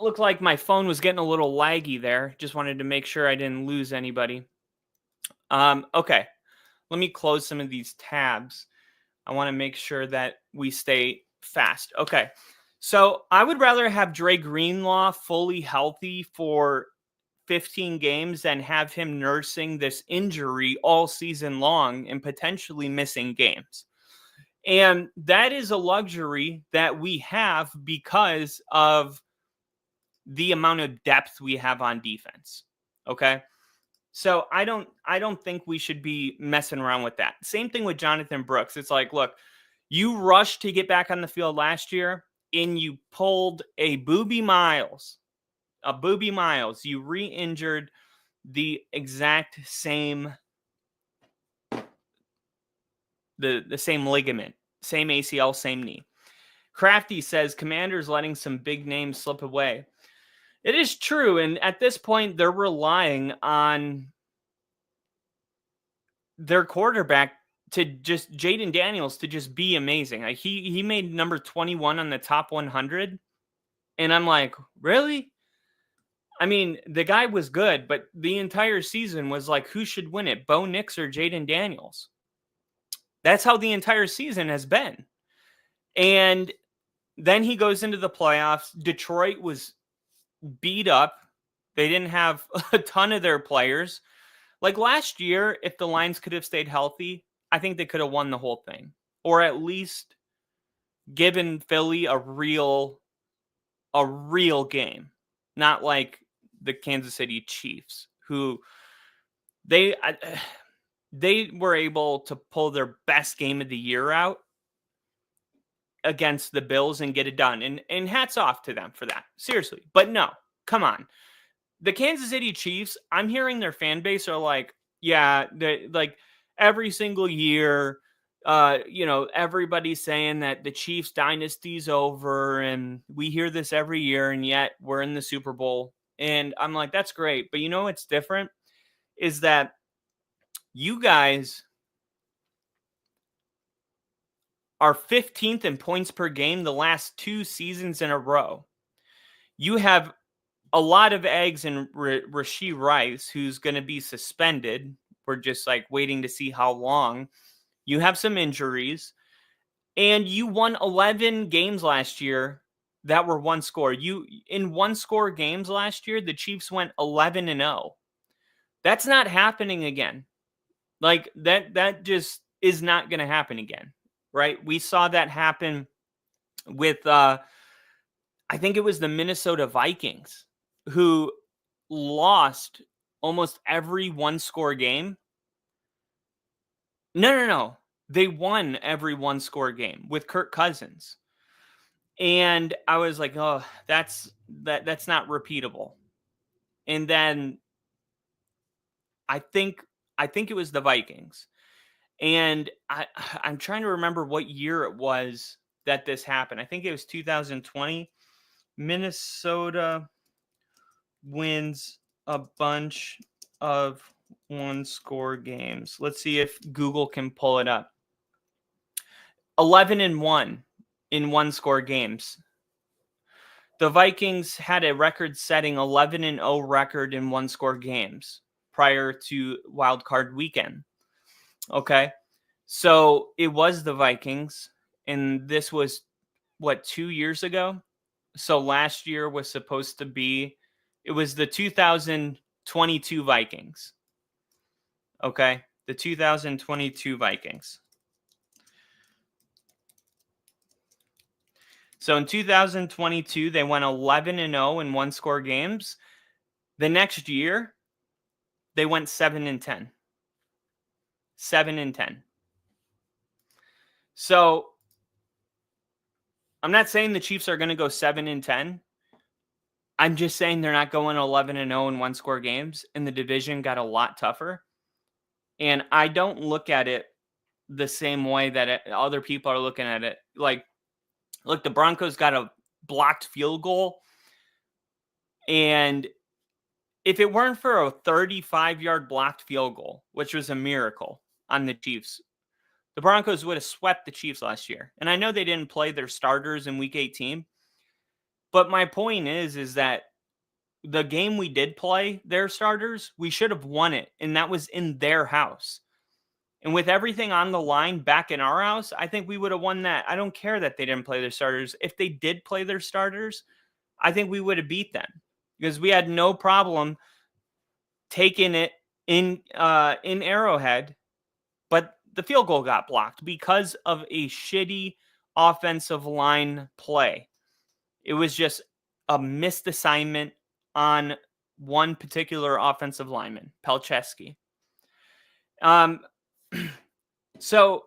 Looked like my phone was getting a little laggy there. Just wanted to make sure I didn't lose anybody. Okay. Let me close some of these tabs. I want to make sure that we stay fast. Okay. So I would rather have Dre Greenlaw fully healthy for 15 games than have him nursing this injury all season long and potentially missing games. And that is a luxury that we have because of the amount of depth we have on defense. Okay. So I don't think we should be messing around with that. Same thing with Jonathan Brooks. It's like, look, you rushed to get back on the field last year and you pulled a Booby Miles. You re-injured the exact same, the same ligament, same ACL, same knee. Crafty says Commanders letting some big names slip away. It is true, and at this point, they're relying on their quarterback to just Jaden Daniels to just be amazing. Like he made number 21 on the top 100, and I'm like, really? I mean, the guy was good, but the entire season was like, who should win it, Bo Nix or Jaden Daniels? That's how the entire season has been. And then he goes into the playoffs. Detroit was beat up. They didn't have a ton of their players. Like last year, if the Lions could have stayed healthy, I think they could have won the whole thing, or at least given Philly a real game, not like the Kansas City Chiefs, who they were able to pull their best game of the year out against the Bills and get it done. And hats off to them for that. Seriously. But no, come on. The Kansas City Chiefs, I'm hearing their fan base are like, yeah, they like every single year, everybody's saying that the Chiefs dynasty's over, and we hear this every year, and yet we're in the Super Bowl. And I'm like, that's great. But you know what's different is that you guys are 15th in points per game the last 2 seasons in a row. You have a lot of eggs in Rashee Rice, who's going to be suspended. We're just like waiting to see how long. You have some injuries, and you won 11 games last year that were one score. In one score games last year, the Chiefs went 11-0. That's not happening again. Like that just is not going to happen again, right? We saw that happen with I think it was the Minnesota Vikings, who lost almost every one-score game. No. They won every one-score game with Kirk Cousins. And I was like, oh, that's not repeatable. And then I think it was the Vikings. And I'm trying to remember what year it was that this happened. I think it was 2020. Minnesota wins a bunch of one-score games. Let's see if Google can pull it up. 11-1 in one-score games. The Vikings had a record-setting 11-0 record in one-score games prior to Wild Card Weekend. Okay, so it was the Vikings, and this was, 2 years ago? So last year was supposed to be, it was the 2022 Vikings. Okay, the 2022 Vikings. So in 2022, they went 11-0 in one-score games. The next year, they went 7-10. 7-10. So I'm not saying the Chiefs are going to go 7-10. I'm just saying they're not going 11-0 in one-score games, and the division got a lot tougher. And I don't look at it the same way that other people are looking at it. Like, look, the Broncos got a blocked field goal, and if it weren't for a 35-yard blocked field goal, which was a miracle on the Chiefs, the Broncos would have swept the Chiefs last year. And I know they didn't play their starters in Week 18, but my point is that the game we did play their starters, we should have won it, and that was in their house. And with everything on the line back in our house, I think we would have won that. I don't care that they didn't play their starters. If they did play their starters, I think we would have beat them because we had no problem taking it in Arrowhead, but the field goal got blocked because of a shitty offensive line play. It was just a missed assignment on one particular offensive lineman, Pelcheski. So,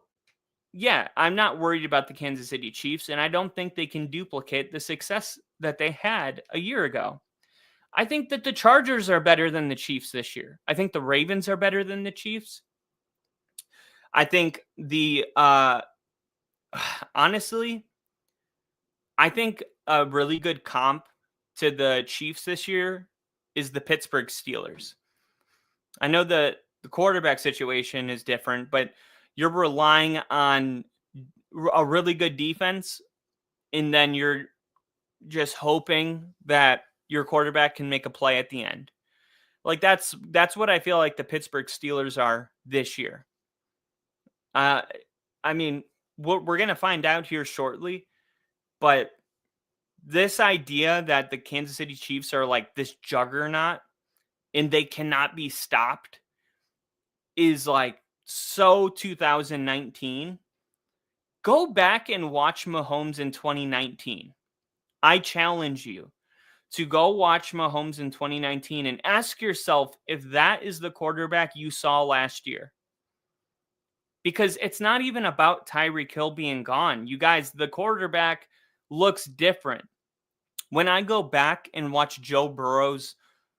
yeah, I'm not worried about the Kansas City Chiefs, and I don't think they can duplicate the success that they had a year ago. I think that the Chargers are better than the Chiefs this year. I think the Ravens are better than the Chiefs. I think honestly, I think a really good comp to the Chiefs this year is the Pittsburgh Steelers. I know the quarterback situation is different, but you're relying on a really good defense, and then you're just hoping that your quarterback can make a play at the end. Like that's what I feel like the Pittsburgh Steelers are this year. I mean, we're going to find out here shortly, but this idea that the Kansas City Chiefs are like this juggernaut and they cannot be stopped is like so 2019. Go back and watch Mahomes in 2019. I challenge you to go watch Mahomes in 2019 and ask yourself if that is the quarterback you saw last year. Because it's not even about Tyreek Hill being gone. You guys, the quarterback looks different. When I go back and watch Joe Burrow's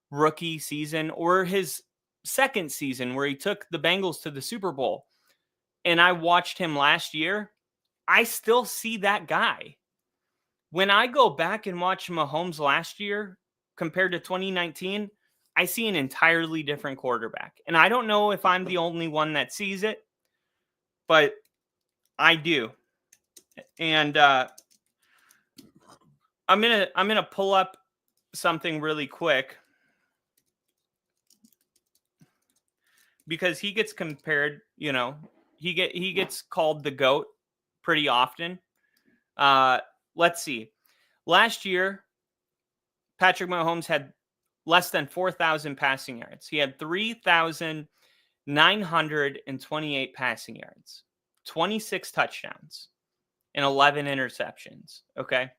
rookie season or his second season where he took the Bengals to the Super Bowl, and I watched him last year, I still see that guy. When I go back and watch Mahomes last year compared to 2019, I see an entirely different quarterback. And I don't know if I'm the only one that sees it, but I do. And I'm gonna pull up something really quick because he gets compared, you know, he gets called the GOAT pretty often. Let's see. Last year, Patrick Mahomes had less than 4,000 passing yards. He had 3,928 passing yards, 26 touchdowns, and 11 interceptions. Okay.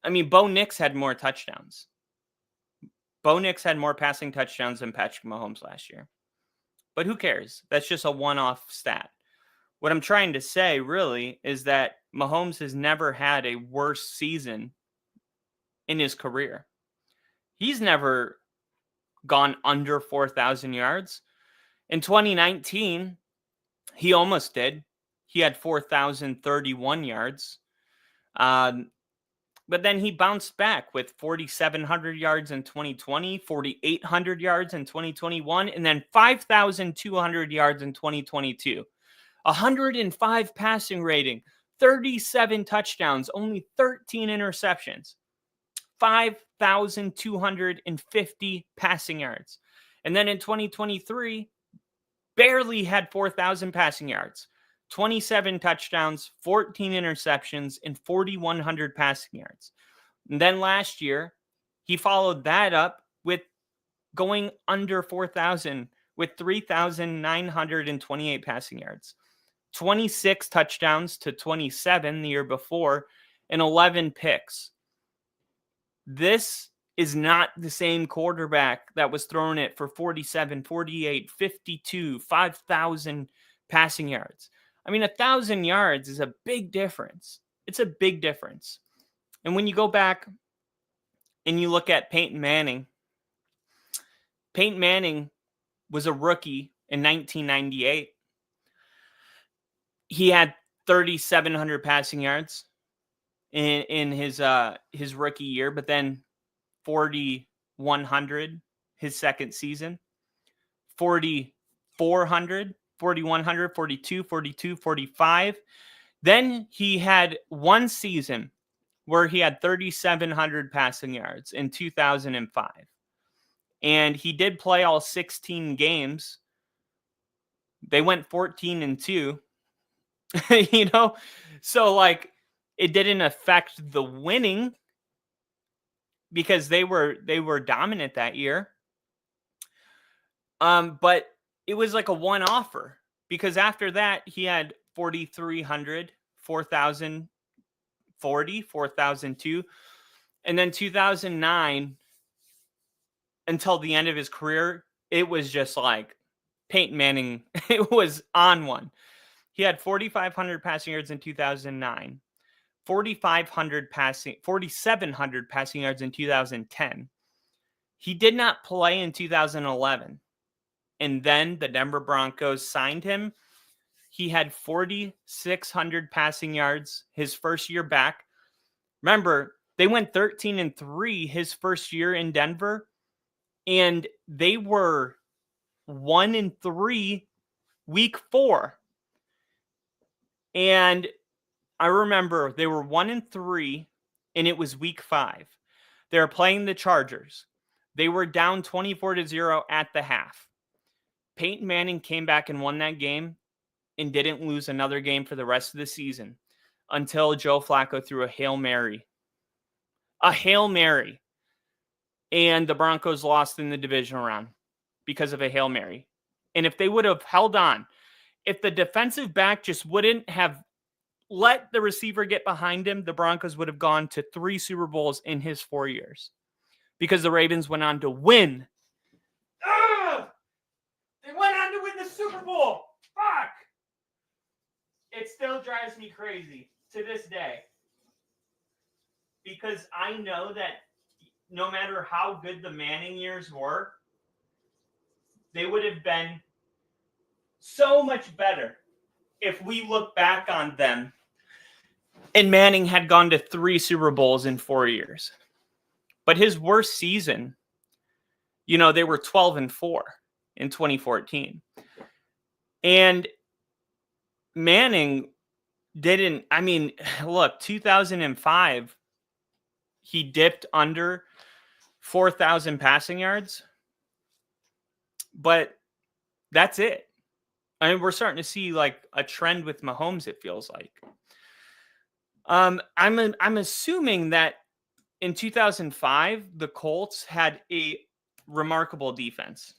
I mean, Bo Nix had more touchdowns. Bo Nix had more passing touchdowns than Patrick Mahomes last year. But who cares? That's just a one-off stat. What I'm trying to say, really, is that Mahomes has never had a worse season in his career. He's never gone under 4,000 yards. In 2019, he almost did. He had 4,031 yards. But then he bounced back with 4,700 yards in 2020, 4,800 yards in 2021, and then 5,200 yards in 2022. 105 passing rating, 37 touchdowns, only 13 interceptions, 5,250 passing yards. And then in 2023, barely had 4,000 passing yards, 27 touchdowns, 14 interceptions, and 4,100 passing yards. And then last year, he followed that up with going under 4,000 with 3,928 passing yards, 26 touchdowns to 27 the year before, and 11 picks. This is not the same quarterback that was throwing it for 47, 48, 52, 5,000 passing yards. I mean, 1,000 yards is a big difference. It's a big difference. And when you go back and you look at Peyton Manning was a rookie in 1998. He had 3,700 passing yards in his rookie year, but then 4,100 his second season, 4,400, 4,100, 42, 42, 45. Then he had one season where he had 3,700 passing yards in 2005. And he did play all 16 games. They went 14-2. You know, so like it didn't affect the winning because they were dominant that year. But it was like a one-offer because after that he had 4,300, 4,040, 4,002, and then 2009 until the end of his career, it was just like Peyton Manning. It was on one. He had 4,500 passing yards in 2009, 4,700 passing yards in 2010. He did not play in 2011. And then the Denver Broncos signed him. He had 4,600 passing yards his first year back. Remember, they went 13-3 his first year in Denver. And they were 1-3 week 4. And I remember they were 1-3 and it was week 5. They were playing the Chargers. They were down 24-0 at the half. Peyton Manning came back and won that game and didn't lose another game for the rest of the season until Joe Flacco threw a Hail Mary a Hail Mary, and the Broncos lost in the divisional round because of a Hail Mary. And if they would have held on, if the defensive back just wouldn't have let the receiver get behind him, the Broncos would have gone to 3 Super Bowls in his 4 years because the Ravens went on to win. They went on to win the Super Bowl. Fuck. It still drives me crazy to this day because I know that no matter how good the Manning years were, they would have been so much better if we look back on them and Manning had gone to 3 Super Bowls in 4 years. But his worst season, they were 12-4 in 2014. And Manning didn't, look, 2005, he dipped under 4,000 passing yards. But that's it. We're starting to see like a trend with Mahomes, it feels like. I'm assuming that in 2005, the Colts had a remarkable defense.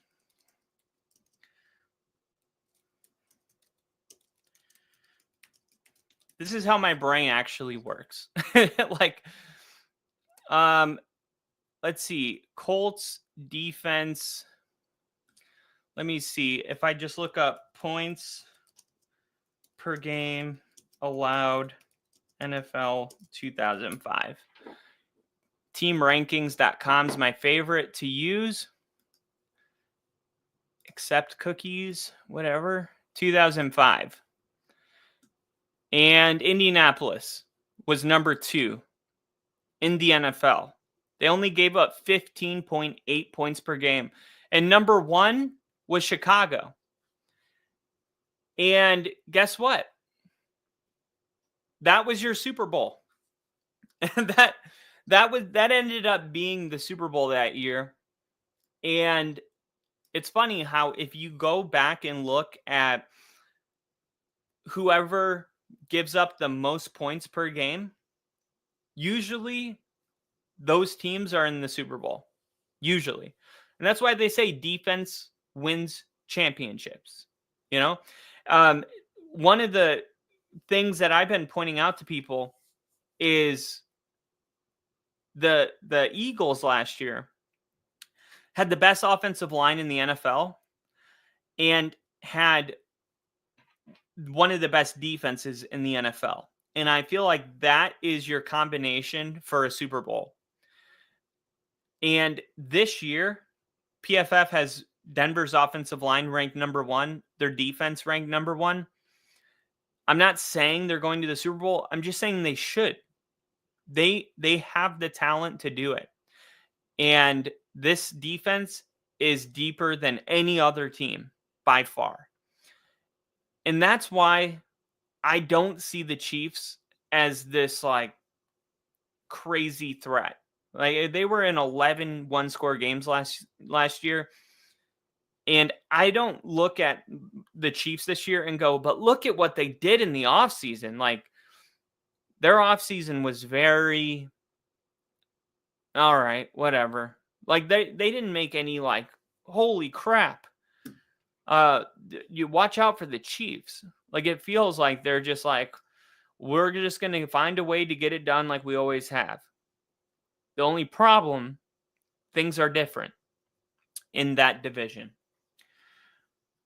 This is how my brain actually works. Let's see. Colts defense. Let me see. If I just look up points per game allowed NFL 2005. Teamrankings.com is my favorite to use. Accept cookies, whatever. 2005. And Indianapolis was number 2 in the NFL. They only gave up 15.8 points per game. And number 1 was Chicago. And guess what? That was your Super Bowl. And that ended up being the Super Bowl that year. And it's funny how if you go back and look at whoever gives up the most points per game, usually those teams are in the Super Bowl. Usually. And that's why they say defense wins championships. One of the things that I've been pointing out to people is the Eagles last year had the best offensive line in the NFL and had one of the best defenses in the NFL. And I feel like that is your combination for a Super Bowl. And this year, PFF has Denver's offensive line ranked number 1, their defense ranked number 1. I'm not saying they're going to the Super Bowl. I'm just saying they should. They have the talent to do it. And this defense is deeper than any other team by far. And that's why I don't see the Chiefs as this like crazy threat. Like they were in 11 one-score games last year. And I don't look at the Chiefs this year and go, but look at what they did in the offseason. Like their offseason was very, all right, whatever. Like they didn't make any like, holy crap. You watch out for the Chiefs. Like it feels like they're just like, we're just going to find a way to get it done like we always have. The only problem, things are different in that division.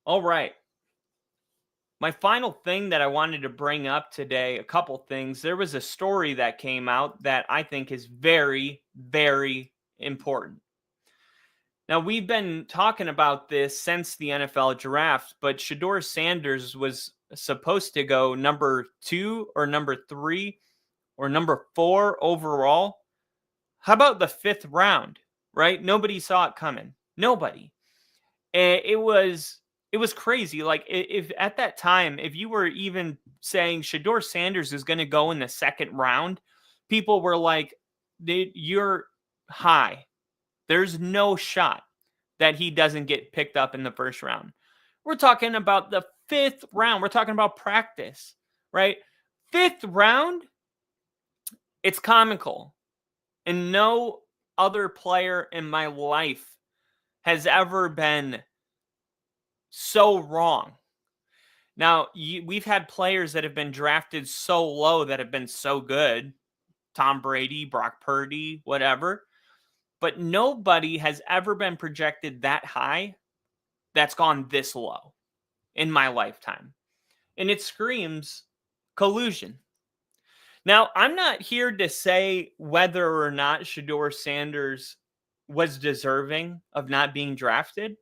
All right. My final thing that I wanted to bring up today, a couple things. There was a story that came out that I think is very, very important. Now, we've been talking about this since the NFL draft, but Shedeur Sanders was supposed to go number 2 or number 3 or number 4 overall. How about the 5th round, right? Nobody saw it coming. Nobody. It was crazy. Like if at that time, if you were even saying Shedeur Sanders is going to go in the 2nd round, people were like, you're high. There's no shot that he doesn't get picked up in the 1st round. We're talking about the 5th round. We're talking about practice, right? 5th round, it's comical. And no other player in my life has ever been so wrong. Now, we've had players that have been drafted so low that have been so good. Tom Brady, Brock Purdy, whatever. But nobody has ever been projected that high that's gone this low in my lifetime. And it screams collusion. Now, I'm not here to say whether or not Shedeur Sanders was deserving of not being drafted.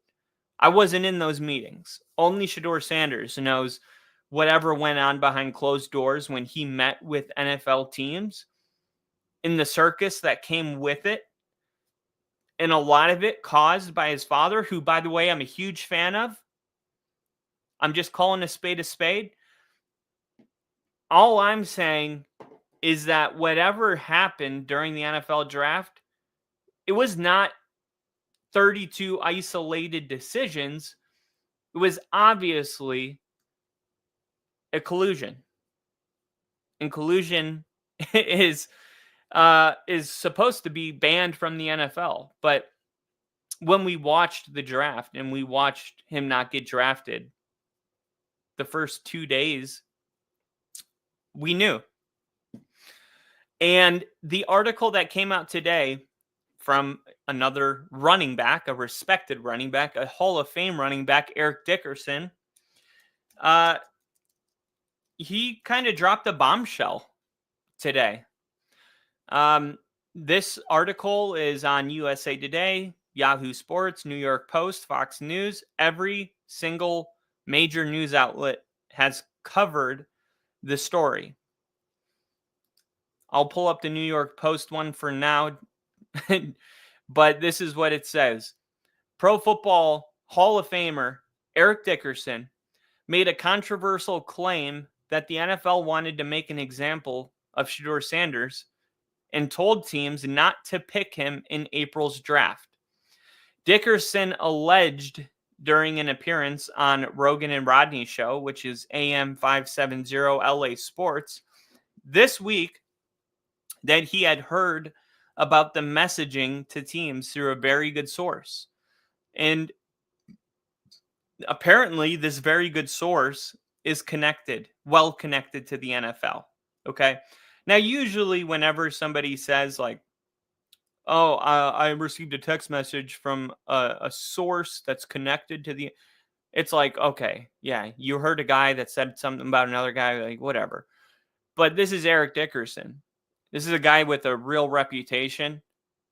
I wasn't in those meetings. Only Shedeur Sanders knows whatever went on behind closed doors when he met with NFL teams, in the circus that came with it, and a lot of it caused by his father, who, by the way, I'm a huge fan of. I'm just calling a spade a spade. All I'm saying is that whatever happened during the NFL draft, it was not 32 isolated decisions. It was obviously a collusion. And collusion is supposed to be banned from the NFL. But when we watched the draft and we watched him not get drafted, the first 2 days, we knew. And the article that came out today from another running back, a respected running back, a Hall of Fame running back, Eric Dickerson, he kind of dropped a bombshell today. This article is on USA Today, Yahoo Sports, New York Post, Fox News. Every single major news outlet has covered the story. I'll pull up the New York Post one for now, but this is what it says. Pro Football Hall of Famer Eric Dickerson made a controversial claim that the NFL wanted to make an example of Shedeur Sanders and told teams not to pick him in April's draft. Dickerson alleged during an appearance on Rogan and Rodney's show, which is AM 570 LA Sports, this week, that he had heard about the messaging to teams through a very good source. And apparently this very good source is connected, well connected to the NFL. Okay. Now, usually whenever somebody says like, oh, I received a text message from a source that's connected to the, it's like, okay, yeah, you heard a guy that said something about another guy, like whatever. But this is Eric Dickerson. This is a guy with a real reputation,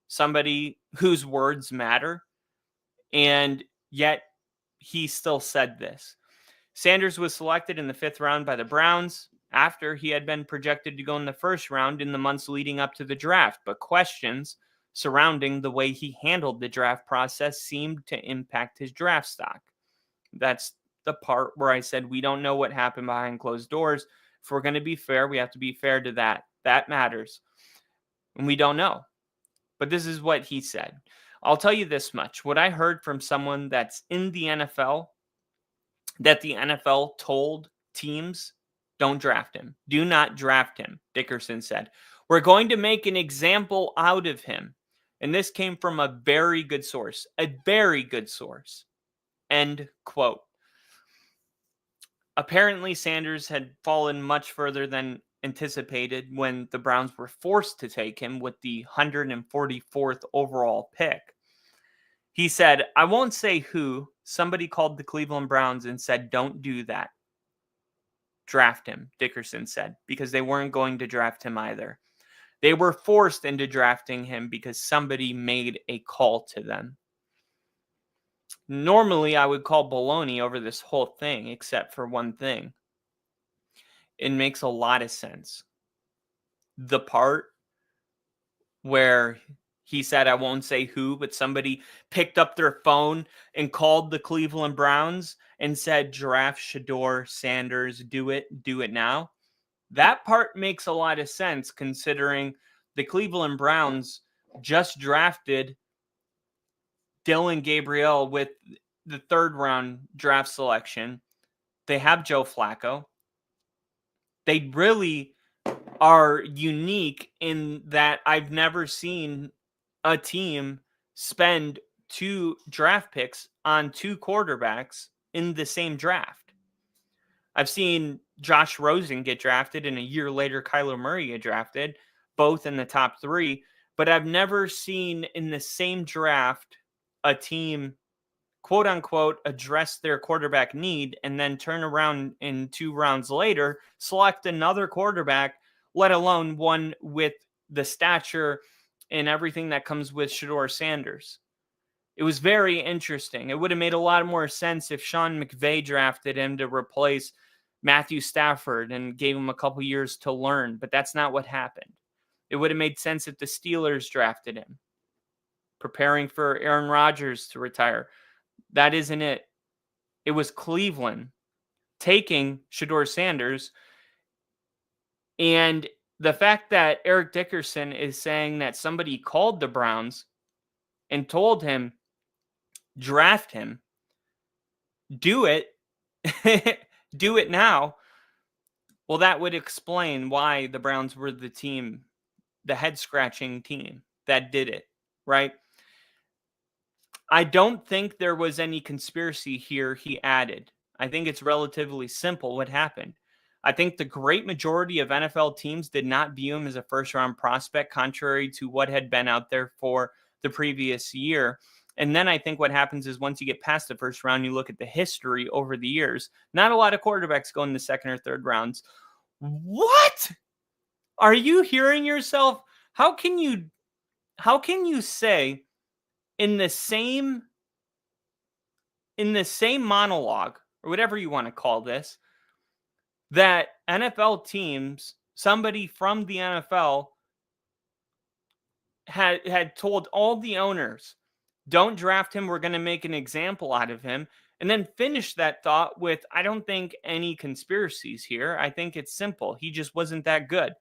somebody whose words matter, and yet he still said this. Sanders was selected in the 5th round by the Browns after he had been projected to go in the 1st round in the months leading up to the draft, but questions surrounding the way he handled the draft process seemed to impact his draft stock. That's the part where I said we don't know what happened behind closed doors. If we're going to be fair, we have to be fair to that. That matters. And we don't know. But this is what he said. I'll tell you this much. What I heard from someone that's in the NFL, that the NFL told teams, don't draft him. Do not draft him, Dickerson said. We're going to make an example out of him. And this came from a very good source. A very good source. End quote. Apparently, Sanders had fallen much further than anticipated when the Browns were forced to take him with the 144th overall pick. He said, I won't say who. Somebody called the Cleveland Browns and said, don't do that. Draft him, Dickerson said, because they weren't going to draft him either. They were forced into drafting him because somebody made a call to them. Normally, I would call baloney over this whole thing, except for one thing. It makes a lot of sense. The part where he said, I won't say who, but somebody picked up their phone and called the Cleveland Browns and said, draft Shedeur Sanders, do it now. That part makes a lot of sense considering the Cleveland Browns just drafted Dylan Gabriel with the 3rd round draft selection. They have Joe Flacco. They really are unique in that I've never seen a team spend 2 draft picks on 2 quarterbacks in the same draft. I've seen Josh Rosen get drafted and a year later Kyler Murray get drafted, both in the top 3, but I've never seen in the same draft a team quote unquote address their quarterback need and then turn around in 2 rounds later, select another quarterback, let alone one with the stature and everything that comes with Shedeur Sanders. It was very interesting. It would have made a lot more sense if Sean McVay drafted him to replace Matthew Stafford and gave him a couple years to learn, but that's not what happened. It would have made sense if the Steelers drafted him, preparing for Aaron Rodgers to retire. That isn't it. It was Cleveland taking Shedeur Sanders. And the fact that Eric Dickerson is saying that somebody called the Browns and told him, draft him, do it, do it now. Well, that would explain why the Browns were the team, the head-scratching team that did it, right? I don't think there was any conspiracy here, he added. I think it's relatively simple what happened. I think the great majority of NFL teams did not view him as a first-round prospect, contrary to what had been out there for the previous year. And then I think what happens is once you get past the first round, you look at the history over the years. Not a lot of quarterbacks go in the second or third rounds. What? Are you hearing yourself? How can you say in the same monologue, or whatever you want to call this, that NFL teams, somebody from the NFL had told all the owners, don't draft him, we're going to make an example out of him, and then finish that thought with, I don't think any conspiracies here. I think it's simple. He just wasn't that good.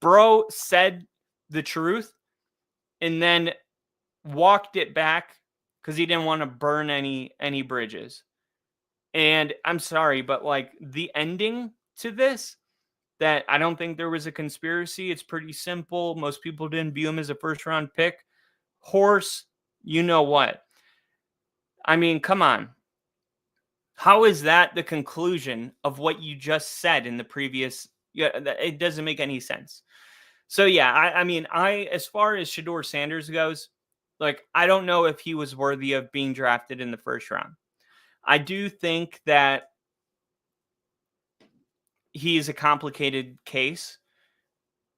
Bro said the truth and then walked it back because he didn't want to burn any bridges. And I'm sorry, but like the ending to this, that I don't think there was a conspiracy. It's pretty simple. Most people didn't view him as a first round pick. Horse, you know what? I mean, come on. How is that the conclusion of what you just said in the previous? Yeah, it doesn't make any sense. So yeah, I mean, as far as Shedeur Sanders goes, like, I don't know if he was worthy of being drafted in the first round. I do think that he is a complicated case,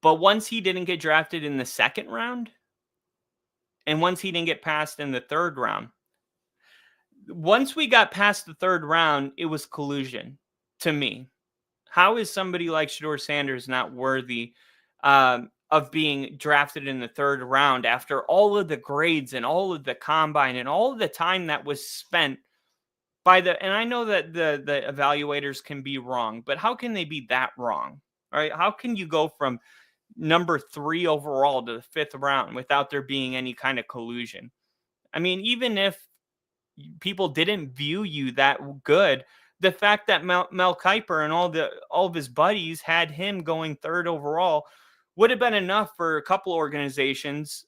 but once he didn't get drafted in the second round, and once he didn't get passed in the third round, once we got past the third round, it was collusion to me. How is somebody like Shedeur Sanders not worthy of being drafted in the third round after all of the grades and all of the combine and all of the time that was spent by and I know that the evaluators can be wrong, but how can they be that wrong? All right. How can you go from number 3 overall to the 5th round without there being any kind of collusion? I mean, even if people didn't view you that good, the fact that Mel Kiper and all of his buddies had him going 3rd overall would have been enough for a couple organizations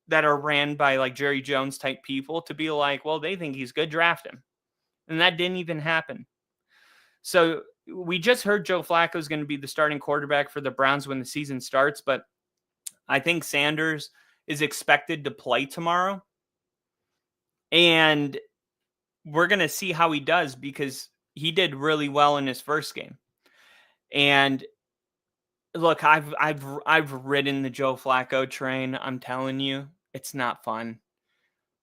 that are ran by like Jerry Jones type people to be like, well, they think he's good, draft him. And that didn't even happen. So we just heard Joe Flacco is going to be the starting quarterback for the Browns when the season starts, but I think Sanders is expected to play tomorrow. And we're going to see how he does because he did really well in his first game. And look, I've ridden the Joe Flacco train. I'm telling you, it's not fun.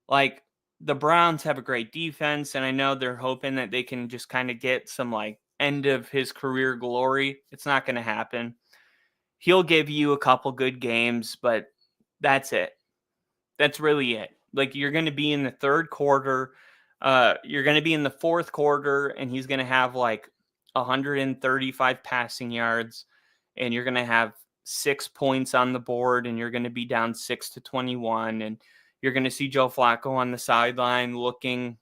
Like, the Browns have a great defense, and I know they're hoping that they can just kind of get some like end of his career glory. It's not going to happen. He'll give you a couple good games, but that's it. That's really it. Like, you're going to be in the third quarter. You're going to be in the fourth quarter, and he's going to have like 135 passing yards, and you're going to have 6 points on the board, and you're going to be down 6-21, and you're going to see Joe Flacco on the sideline looking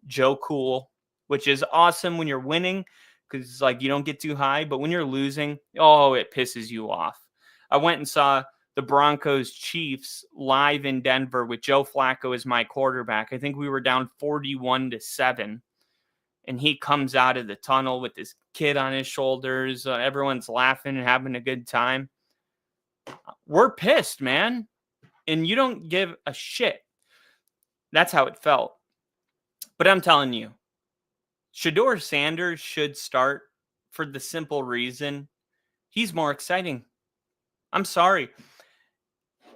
Joe Cool, which is awesome when you're winning because like you don't get too high. But when you're losing, oh, it pisses you off. I went and saw the Broncos Chiefs live in Denver with Joe Flacco as my quarterback. I think we were down 41-7. And he comes out of the tunnel with this kid on his shoulders. Everyone's laughing and having a good time. We're pissed, man. And you don't give a shit. That's how it felt. But I'm telling you, Shedeur Sanders should start for the simple reason he's more exciting. I'm sorry.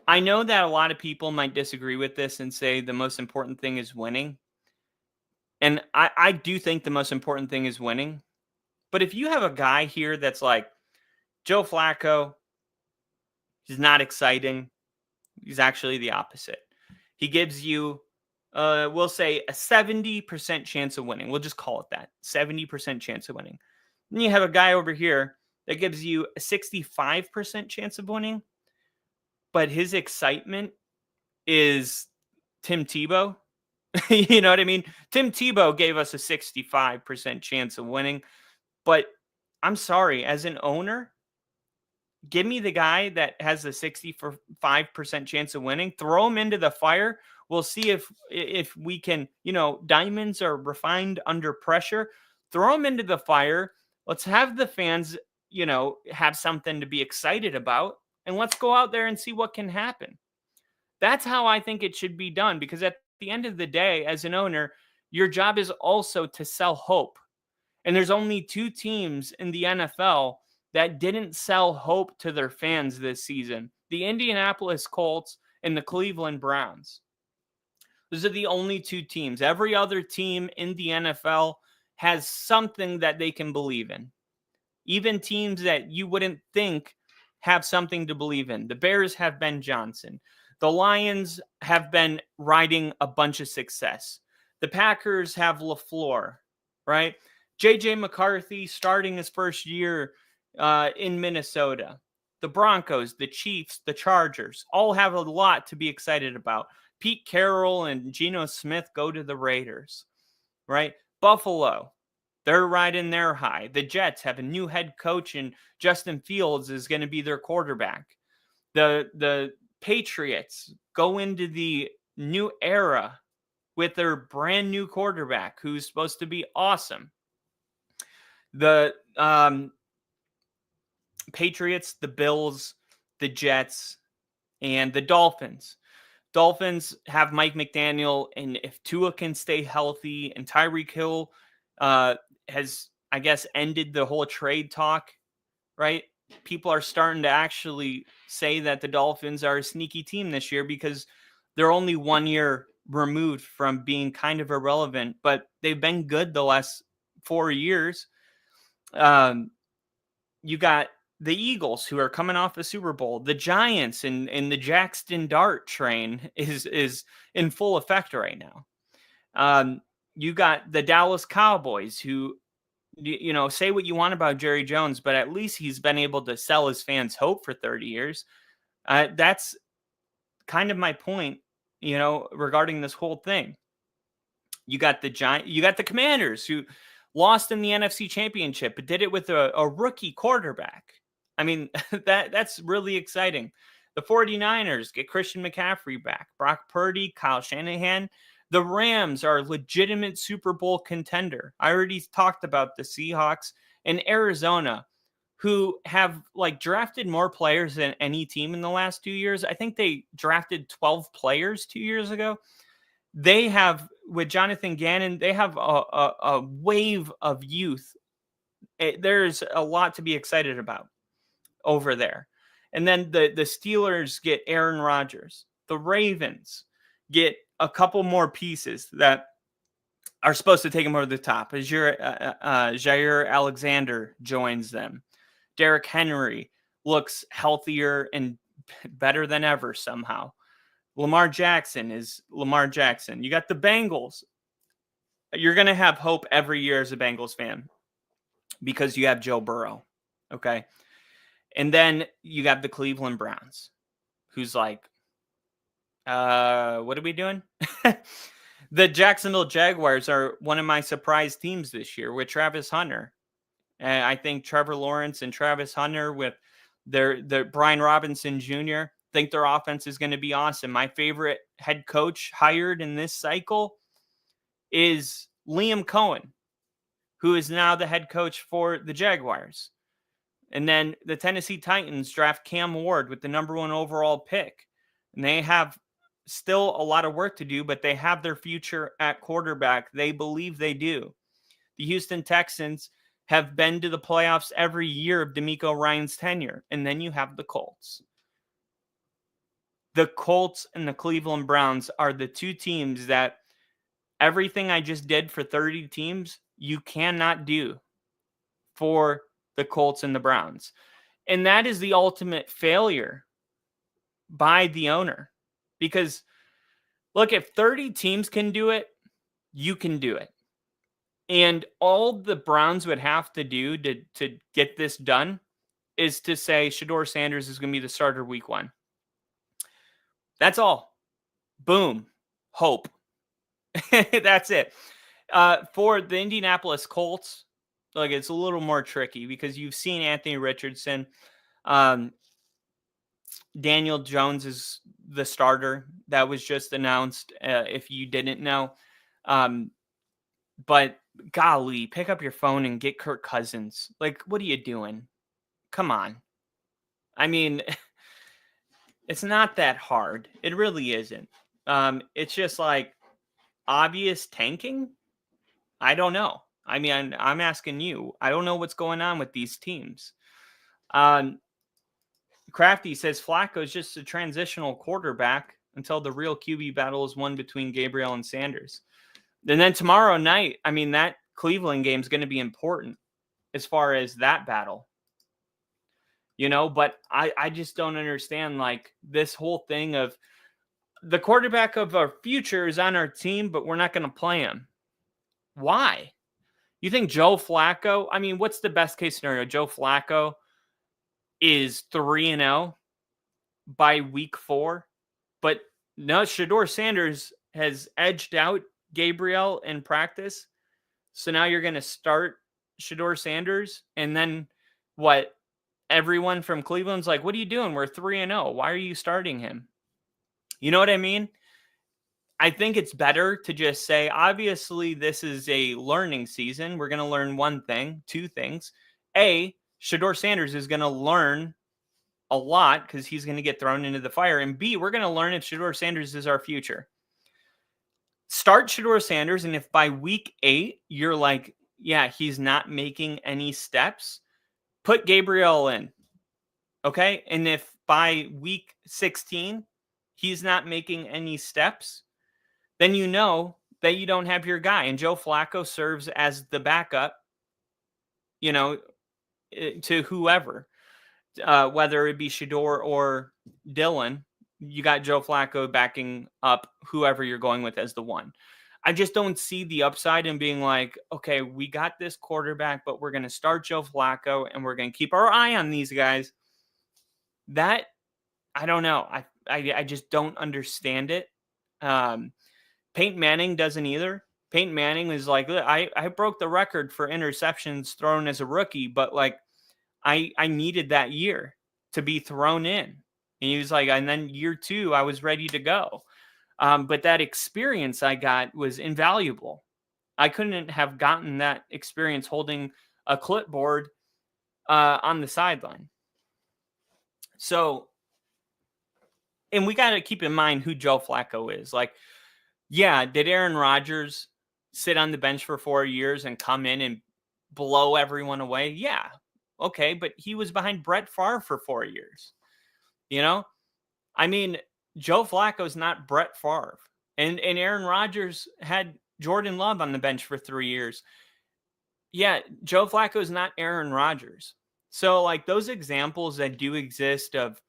I know that a lot of people might disagree with this and say the most important thing is winning. And I do think the most important thing is winning. But if you have a guy here that's like Joe Flacco, he's not exciting. He's actually the opposite. He gives you, we'll say, a 70% chance of winning. We'll just call it that. 70% chance of winning. Then you have a guy over here that gives you a 65% chance of winning. But his excitement is Tim Tebow. You know what I mean? Tim Tebow gave us a 65% chance of winning. But I'm sorry, as an owner, give me the guy that has a 65% chance of winning. Throw him into the fire. We'll see if we can, diamonds are refined under pressure. Throw him into the fire. Let's have the fans, have something to be excited about. And let's go out there and see what can happen. That's how I think it should be done, because at the end of the day, as an owner, your job is also to sell hope. And there's only 2 teams in the NFL that didn't sell hope to their fans this season: the Indianapolis Colts and the Cleveland Browns. Those are the only 2 teams. Every other team in the NFL has something that they can believe in. Even teams that you wouldn't think have something to believe in. The Bears have Ben Johnson. The Lions have been riding a bunch of success. The Packers have LaFleur, right? J.J. McCarthy starting his first year in Minnesota. The Broncos, the Chiefs, the Chargers all have a lot to be excited about. Pete Carroll and Geno Smith go to the Raiders, right? Buffalo, they're riding their high. The Jets have a new head coach, and Justin Fields is going to be their quarterback. The Patriots go into the new era with their brand new quarterback who's supposed to be awesome. The Patriots, the Bills, the Jets, and the Dolphins. Dolphins have Mike McDaniel, and if Tua can stay healthy, and Tyreek Hill has, I guess, ended the whole trade talk, right? People are starting to actually say that the Dolphins are a sneaky team this year because they're only 1 year removed from being kind of irrelevant, but they've been good the last 4 years. You got the Eagles, who are coming off a Super Bowl. The Giants and the Jackson Dart train is in full effect right now. You got the Dallas Cowboys, who, say what you want about Jerry Jones, but at least he's been able to sell his fans hope for 30 years. That's kind of my point, regarding this whole thing. You got the Commanders, who lost in the NFC Championship, but did it with a rookie quarterback. I mean, that's really exciting. The 49ers get Christian McCaffrey back, Brock Purdy, Kyle Shanahan. The Rams are a legitimate Super Bowl contender. I already talked about the Seahawks and Arizona, who have drafted more players than any team in the last 2 years. I think they drafted 12 players 2 years ago. They have, with Jonathan Gannon, they have a wave of youth. There's a lot to be excited about over there. And then the Steelers get Aaron Rodgers. The Ravens get a couple more pieces that are supposed to take them over the top. As Jair Alexander joins them. Derrick Henry looks healthier and better than ever somehow. Lamar Jackson is Lamar Jackson. You got the Bengals. You're going to have hope every year as a Bengals fan because you have Joe Burrow. Okay. And then you got the Cleveland Browns, who's like, what are we doing? The Jacksonville Jaguars are one of my surprise teams this year with Travis Hunter. And I think Trevor Lawrence and Travis Hunter with their Brian Robinson Jr. think their offense is going to be awesome. My favorite head coach hired in this cycle is Liam Cohen, who is now the head coach for the Jaguars. And then the Tennessee Titans draft Cam Ward with the number 1 overall pick. And they have still a lot of work to do, but they have their future at quarterback. They believe they do. The Houston Texans have been to the playoffs every year of DeMeco Ryans' tenure. And then you have the Colts. The Colts and the Cleveland Browns are the two teams that everything I just did for 30 teams, you cannot do for the Colts and the Browns. And that is the ultimate failure by the owner. Because, look, if 30 teams can do it, you can do it. And all the Browns would have to do to get this done is to say Shedeur Sanders is going to be the starter week 1. That's all. Boom. Hope. That's it. For the Indianapolis Colts, look, it's a little more tricky because you've seen Anthony Richardson. Daniel Jones is the starter. That was just announced, if you didn't know. But golly, pick up your phone and get Kirk Cousins. Like, what are you doing? Come on. I mean, it's not that hard. It really isn't. It's just like obvious tanking. I don't know. I mean, I'm asking you. I don't know what's going on with these teams. Crafty says Flacco is just a transitional quarterback until the real QB battle is won between Gabriel and Sanders. And then tomorrow night, I mean, that Cleveland game is going to be important as far as that battle. You know, but I just don't understand, like, this whole thing of the quarterback of our future is on our team, but we're not going to play him. Why? You think Joe Flacco, I mean, what's the best case scenario? Joe Flacco is 3-0 by week 4, but no, Shedeur Sanders has edged out Gabriel in practice. So now you're going to start Shedeur Sanders, and then what? Everyone from Cleveland's like, what are you doing? We're 3-0. Why are you starting him? You know what I mean? I think it's better to just say, obviously, this is a learning season. We're going to learn one thing, 2 things. A, Shedeur Sanders is going to learn a lot because he's going to get thrown into the fire. And B, we're going to learn if Shedeur Sanders is our future. Start Shedeur Sanders, and if by week 8, you're like, yeah, he's not making any steps, put Gabriel in, okay? And if by week 16, he's not making any steps, then you know that you don't have your guy. And Joe Flacco serves as the backup, you know, to whoever, whether it be Shedeur or Dylan. You got Joe Flacco backing up whoever you're going with as the 1. I just don't see the upside in being like, okay, we got this quarterback, but we're going to start Joe Flacco and we're going to keep our eye on these guys. That, I don't know. I just don't understand it. Peyton Manning doesn't either. Peyton Manning is like, I broke the record for interceptions thrown as a rookie, but like I needed that year to be thrown in. And he was like, and then year 2, I was ready to go. But that experience I got was invaluable. I couldn't have gotten that experience holding a clipboard on the sideline. So, and we got to keep in mind who Joe Flacco is. Like, yeah, did Aaron Rodgers sit on the bench for 4 years and come in and blow everyone away? Yeah. Okay, but he was behind Brett Favre for 4 years. You know? I mean, Joe Flacco's not Brett Favre. And Aaron Rodgers had Jordan Love on the bench for 3 years. Yeah, Joe Flacco's not Aaron Rodgers. So, like, those examples that do exist of,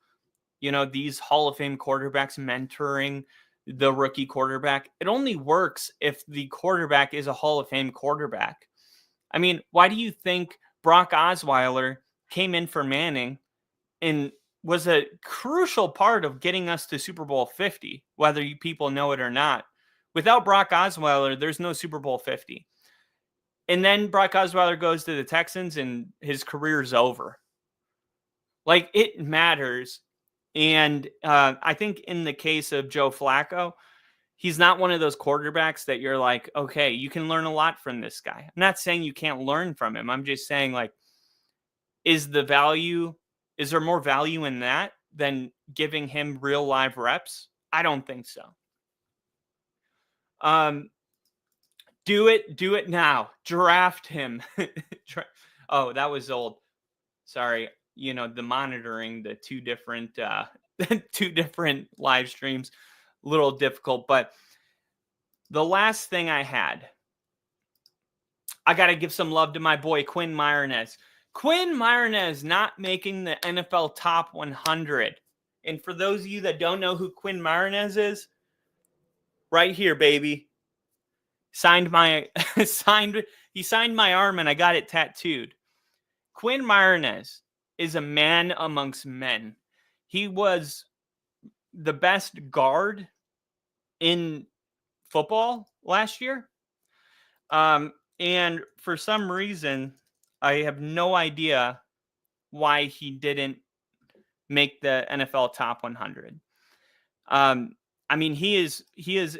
you know, these Hall of Fame quarterbacks mentoring the rookie quarterback, it only works if the quarterback is a Hall of Fame quarterback. I mean, why do you think Brock Osweiler came in for Manning and was a crucial part of getting us to Super Bowl 50, whether you people know it or not? Without Brock Osweiler, there's no Super Bowl 50. And then Brock Osweiler goes to the Texans and his career's over. Like, it matters. And I think in the case of Joe Flacco, he's not one of those quarterbacks that you're like, okay, you can learn a lot from this guy. I'm not saying you can't learn from him. I'm just saying, like, is there more value in that than giving him real live reps? I don't think so. Do it now. Draft him. Oh, that was old. Sorry. The monitoring the two different live streams, a little difficult. But the last thing I got to give some love to my boy Quinn Meiernez. Quinn Meiernez not making the NFL top 100. And for those of you that don't know who Quinn Meiernez is, right here, baby. He signed my arm and I got it tattooed. Quinn Meiernez is a man amongst men. He was the best guard in football last year. And for some reason, I have no idea why he didn't make the NFL top 100. I mean, he is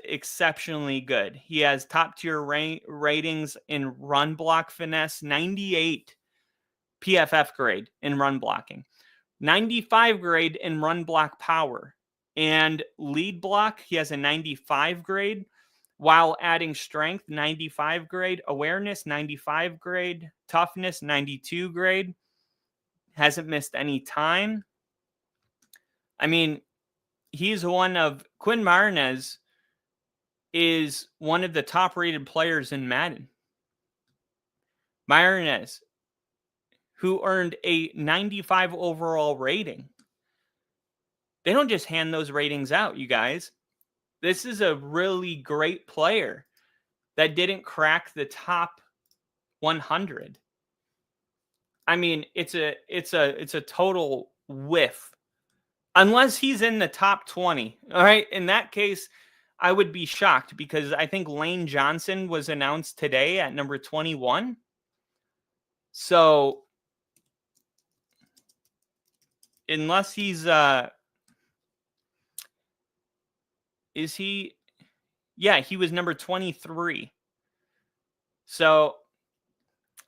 exceptionally good. He has top tier ratings in run block finesse, 98 PFF grade in run blocking, 95 grade in run block power, and lead block. He has a 95 grade while adding strength, 95 grade, awareness, 95 grade, toughness, 92 grade. Hasn't missed any time. I mean, Quinn Meiernez is one of the top rated players in Madden. Meiernez, who earned a 95 overall rating. They don't just hand those ratings out, you guys. This is a really great player that didn't crack the top 100. I mean, it's a total whiff. Unless he's in the top 20. All right. In that case, I would be shocked because I think Lane Johnson was announced today at number 21. So unless he's is he? Yeah, he was number 23. So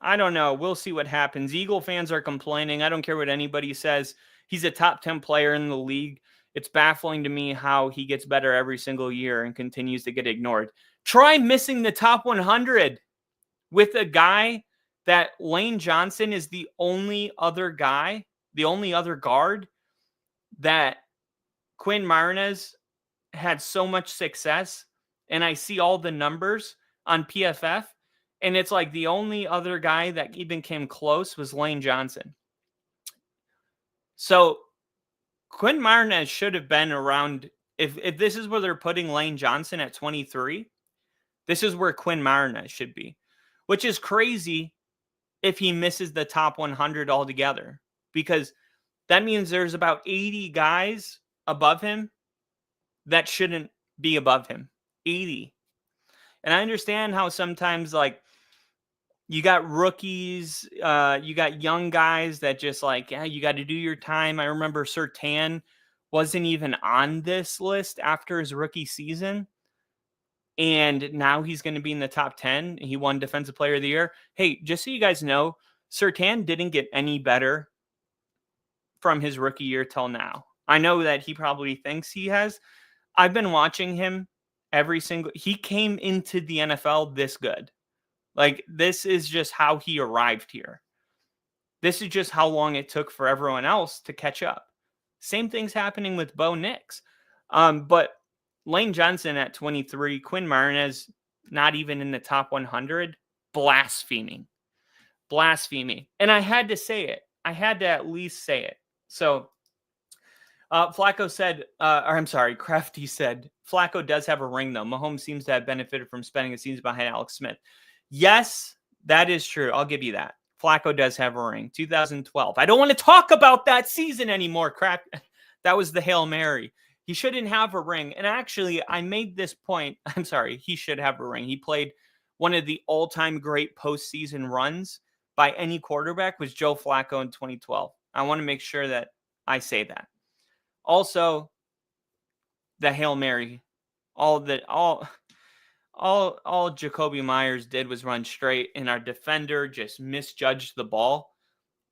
I don't know. We'll see what happens. Eagle fans are complaining. I don't care what anybody says. He's a top 10 player in the league. It's baffling to me how he gets better every single year and continues to get ignored. Try missing the top 100 with a guy that Lane Johnson is the only other guy, the only other guard that Quinn Meiernez had so much success. And I see all the numbers on PFF. And it's like the only other guy that even came close was Lane Johnson. So Quinn Meiernez should have been around. If this is where they're putting Lane Johnson at 23, this is where Quinn Meiernez should be, which is crazy if he misses the top 100 altogether, because that means there's about 80 guys above him that shouldn't be above him. 80. And I understand how sometimes, like, you got rookies, you got young guys that just like, yeah, you got to do your time. I remember Surtain wasn't even on this list after his rookie season. And now he's going to be in the top 10. He won Defensive Player of the Year. Hey, just so you guys know, Surtain didn't get any better from his rookie year till now. I know that he probably thinks he has. I've been watching him he came into the NFL this good. Like, this is just how he arrived here. This is just how long it took for everyone else to catch up. Same thing's happening with Bo Nix. But Lane Johnson at 23, Quinn Meiernez not even in the top 100, blaspheming. And I had to say it. I had to at least say it. So Flacco said, Crafty said, Flacco does have a ring, though. Mahomes seems to have benefited from spending a season behind Alex Smith. Yes, that is true. I'll give you that. Flacco does have a ring. 2012. I don't want to talk about that season anymore. Crap. That was the Hail Mary. He shouldn't have a ring. And actually, I made this point. I'm sorry. He should have a ring. He played one of the all-time great postseason runs by any quarterback was Joe Flacco in 2012. I want to make sure that I say that. Also, the Hail Mary, all Jacoby Myers did was run straight, and our defender just misjudged the ball.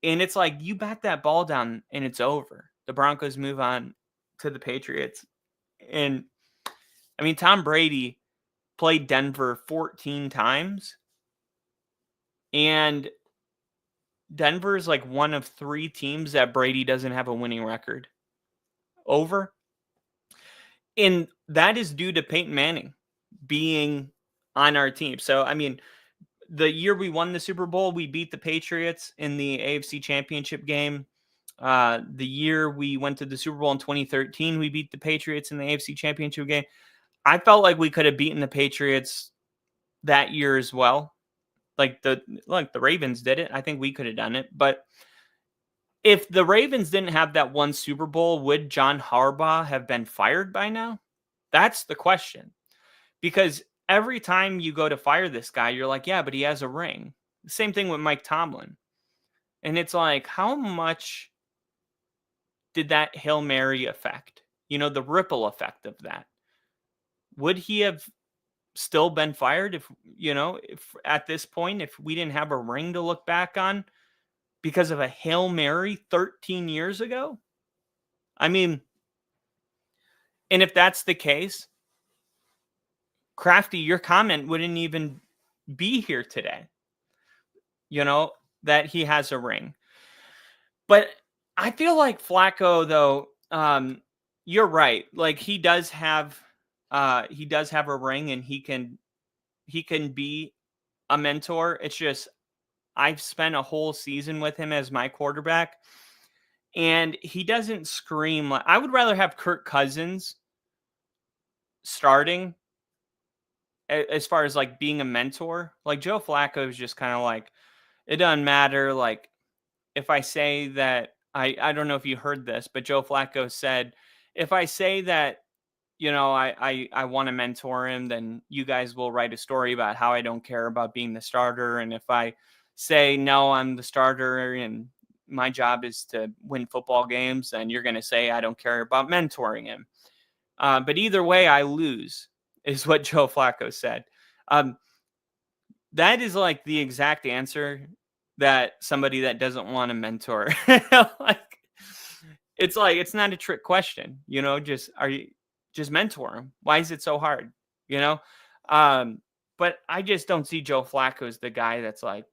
And it's like, you bat that ball down and it's over. The Broncos move on to the Patriots. And I mean, Tom Brady played Denver 14 times. And Denver is like one of 3 teams that Brady doesn't have a winning record over. And that is due to Peyton Manning being on our team. So, I mean, the year we won the Super Bowl, we beat the Patriots in the AFC Championship game. The year we went to the Super Bowl in 2013, we beat the Patriots in the AFC Championship game. I felt like we could have beaten the Patriots that year as well. Like the Ravens did it. I think we could have done it. But if the Ravens didn't have that one Super Bowl, would John Harbaugh have been fired by now? That's the question. Because every time you go to fire this guy, you're like, yeah, but he has a ring. The same thing with Mike Tomlin. And it's like, how much did that Hail Mary affect? You know, the ripple effect of that. Would he have still been fired if at this point, if we didn't have a ring to look back on because of a Hail Mary 13 years ago? I mean, and if that's the case, Crafty, your comment wouldn't even be here today, that he has a ring. But I feel like Flacco, though, you're right. Like he does have a ring, and he can be a mentor. It's just, I've spent a whole season with him as my quarterback, and he doesn't scream. I would rather have Kirk Cousins starting as far as like being a mentor. Like Joe Flacco is just kind of like, it doesn't matter. Like if I say that, I don't know if you heard this, but Joe Flacco said, if I say that, I want to mentor him, then you guys will write a story about how I don't care about being the starter. And if I say, no, I'm the starter and my job is to win football games, then you're going to say I don't care about mentoring him. But either way, I lose, is what Joe Flacco said. That is like the exact answer that somebody that doesn't want to mentor. It's not a trick question, just mentor him. Why is it so hard? But I just don't see Joe Flacco as the guy that's like,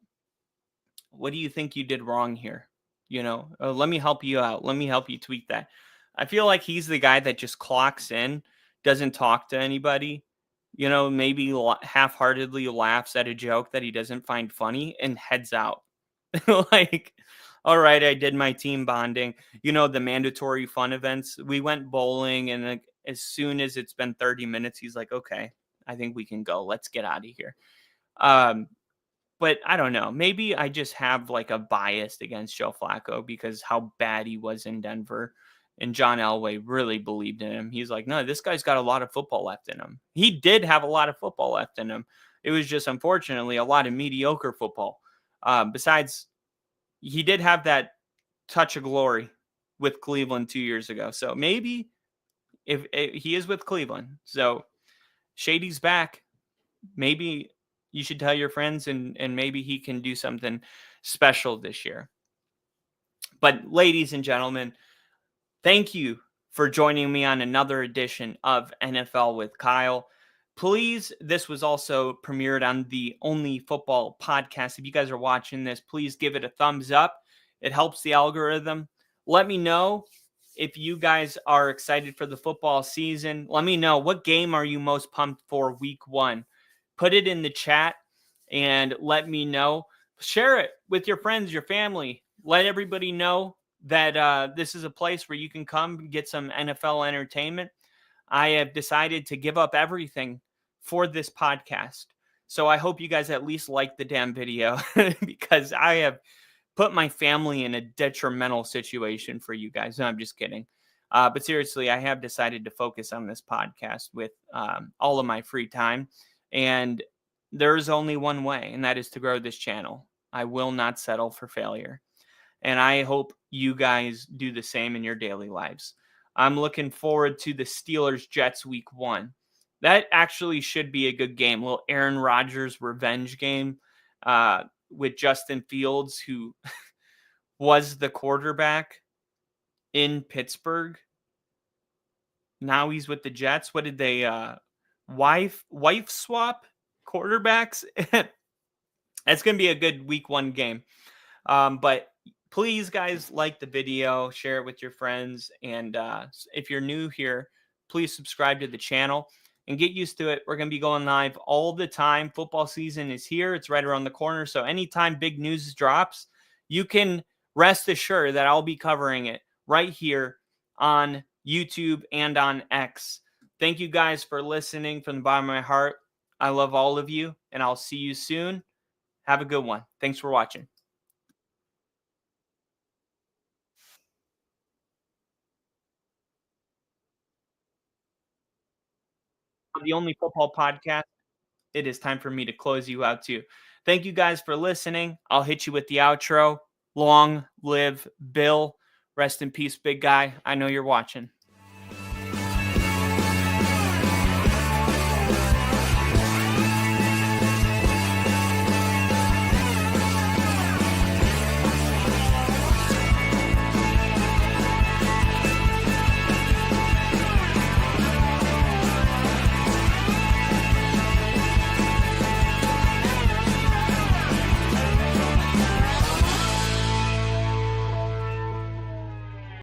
what do you think you did wrong here? Let me help you out. Let me help you tweak that. I feel like he's the guy that just clocks in, doesn't talk to anybody, maybe half-heartedly laughs at a joke that he doesn't find funny and heads out. Like, all right, I did my team bonding, the mandatory fun events. We went bowling, and as soon as it's been 30 minutes, he's like, okay, I think we can go. Let's get out of here. But I don't know. Maybe I just have like a bias against Joe Flacco because how bad he was in Denver. And John Elway really believed in him. He's like, no, this guy's got a lot of football left in him. He did have a lot of football left in him. It was just, unfortunately, a lot of mediocre football. Besides, he did have that touch of glory with Cleveland 2 years ago. So maybe if he is with Cleveland. So Shady's back. Maybe you should tell your friends, and maybe he can do something special this year. But ladies and gentlemen, thank you for joining me on another edition of NFL with Kyle. Please, this was also premiered on the Only Football podcast. If you guys are watching this, please give it a thumbs up. It helps the algorithm. Let me know if you guys are excited for the football season. Let me know, what game are you most pumped for week 1? Put it in the chat and let me know. Share it with your friends, your family. Let everybody know that this is a place where you can come and get some NFL entertainment. I have decided to give up everything for this podcast. So I hope you guys at least like the damn video because I have put my family in a detrimental situation for you guys. No, I'm just kidding. But seriously, I have decided to focus on this podcast with all of my free time. And there is only one way, and that is to grow this channel. I will not settle for failure. And I hope you guys do the same in your daily lives. I'm looking forward to the Steelers-Jets week 1. That actually should be a good game. A little Aaron Rodgers revenge game with Justin Fields, who was the quarterback in Pittsburgh. Now he's with the Jets. What did they wife swap quarterbacks? It's going to be a good week 1 game. But please, guys, like the video, share it with your friends. And if you're new here, please subscribe to the channel and get used to it. We're going to be going live all the time. Football season is here. It's right around the corner. So anytime big news drops, you can rest assured that I'll be covering it right here on YouTube and on X. Thank you guys for listening from the bottom of my heart. I love all of you, and I'll see you soon. Have a good one. Thanks for watching. The only football podcast, it is time for me to close you out too. Thank you guys for listening. I'll hit you with the outro. Long live Bill. Rest in peace, big guy. I know you're watching.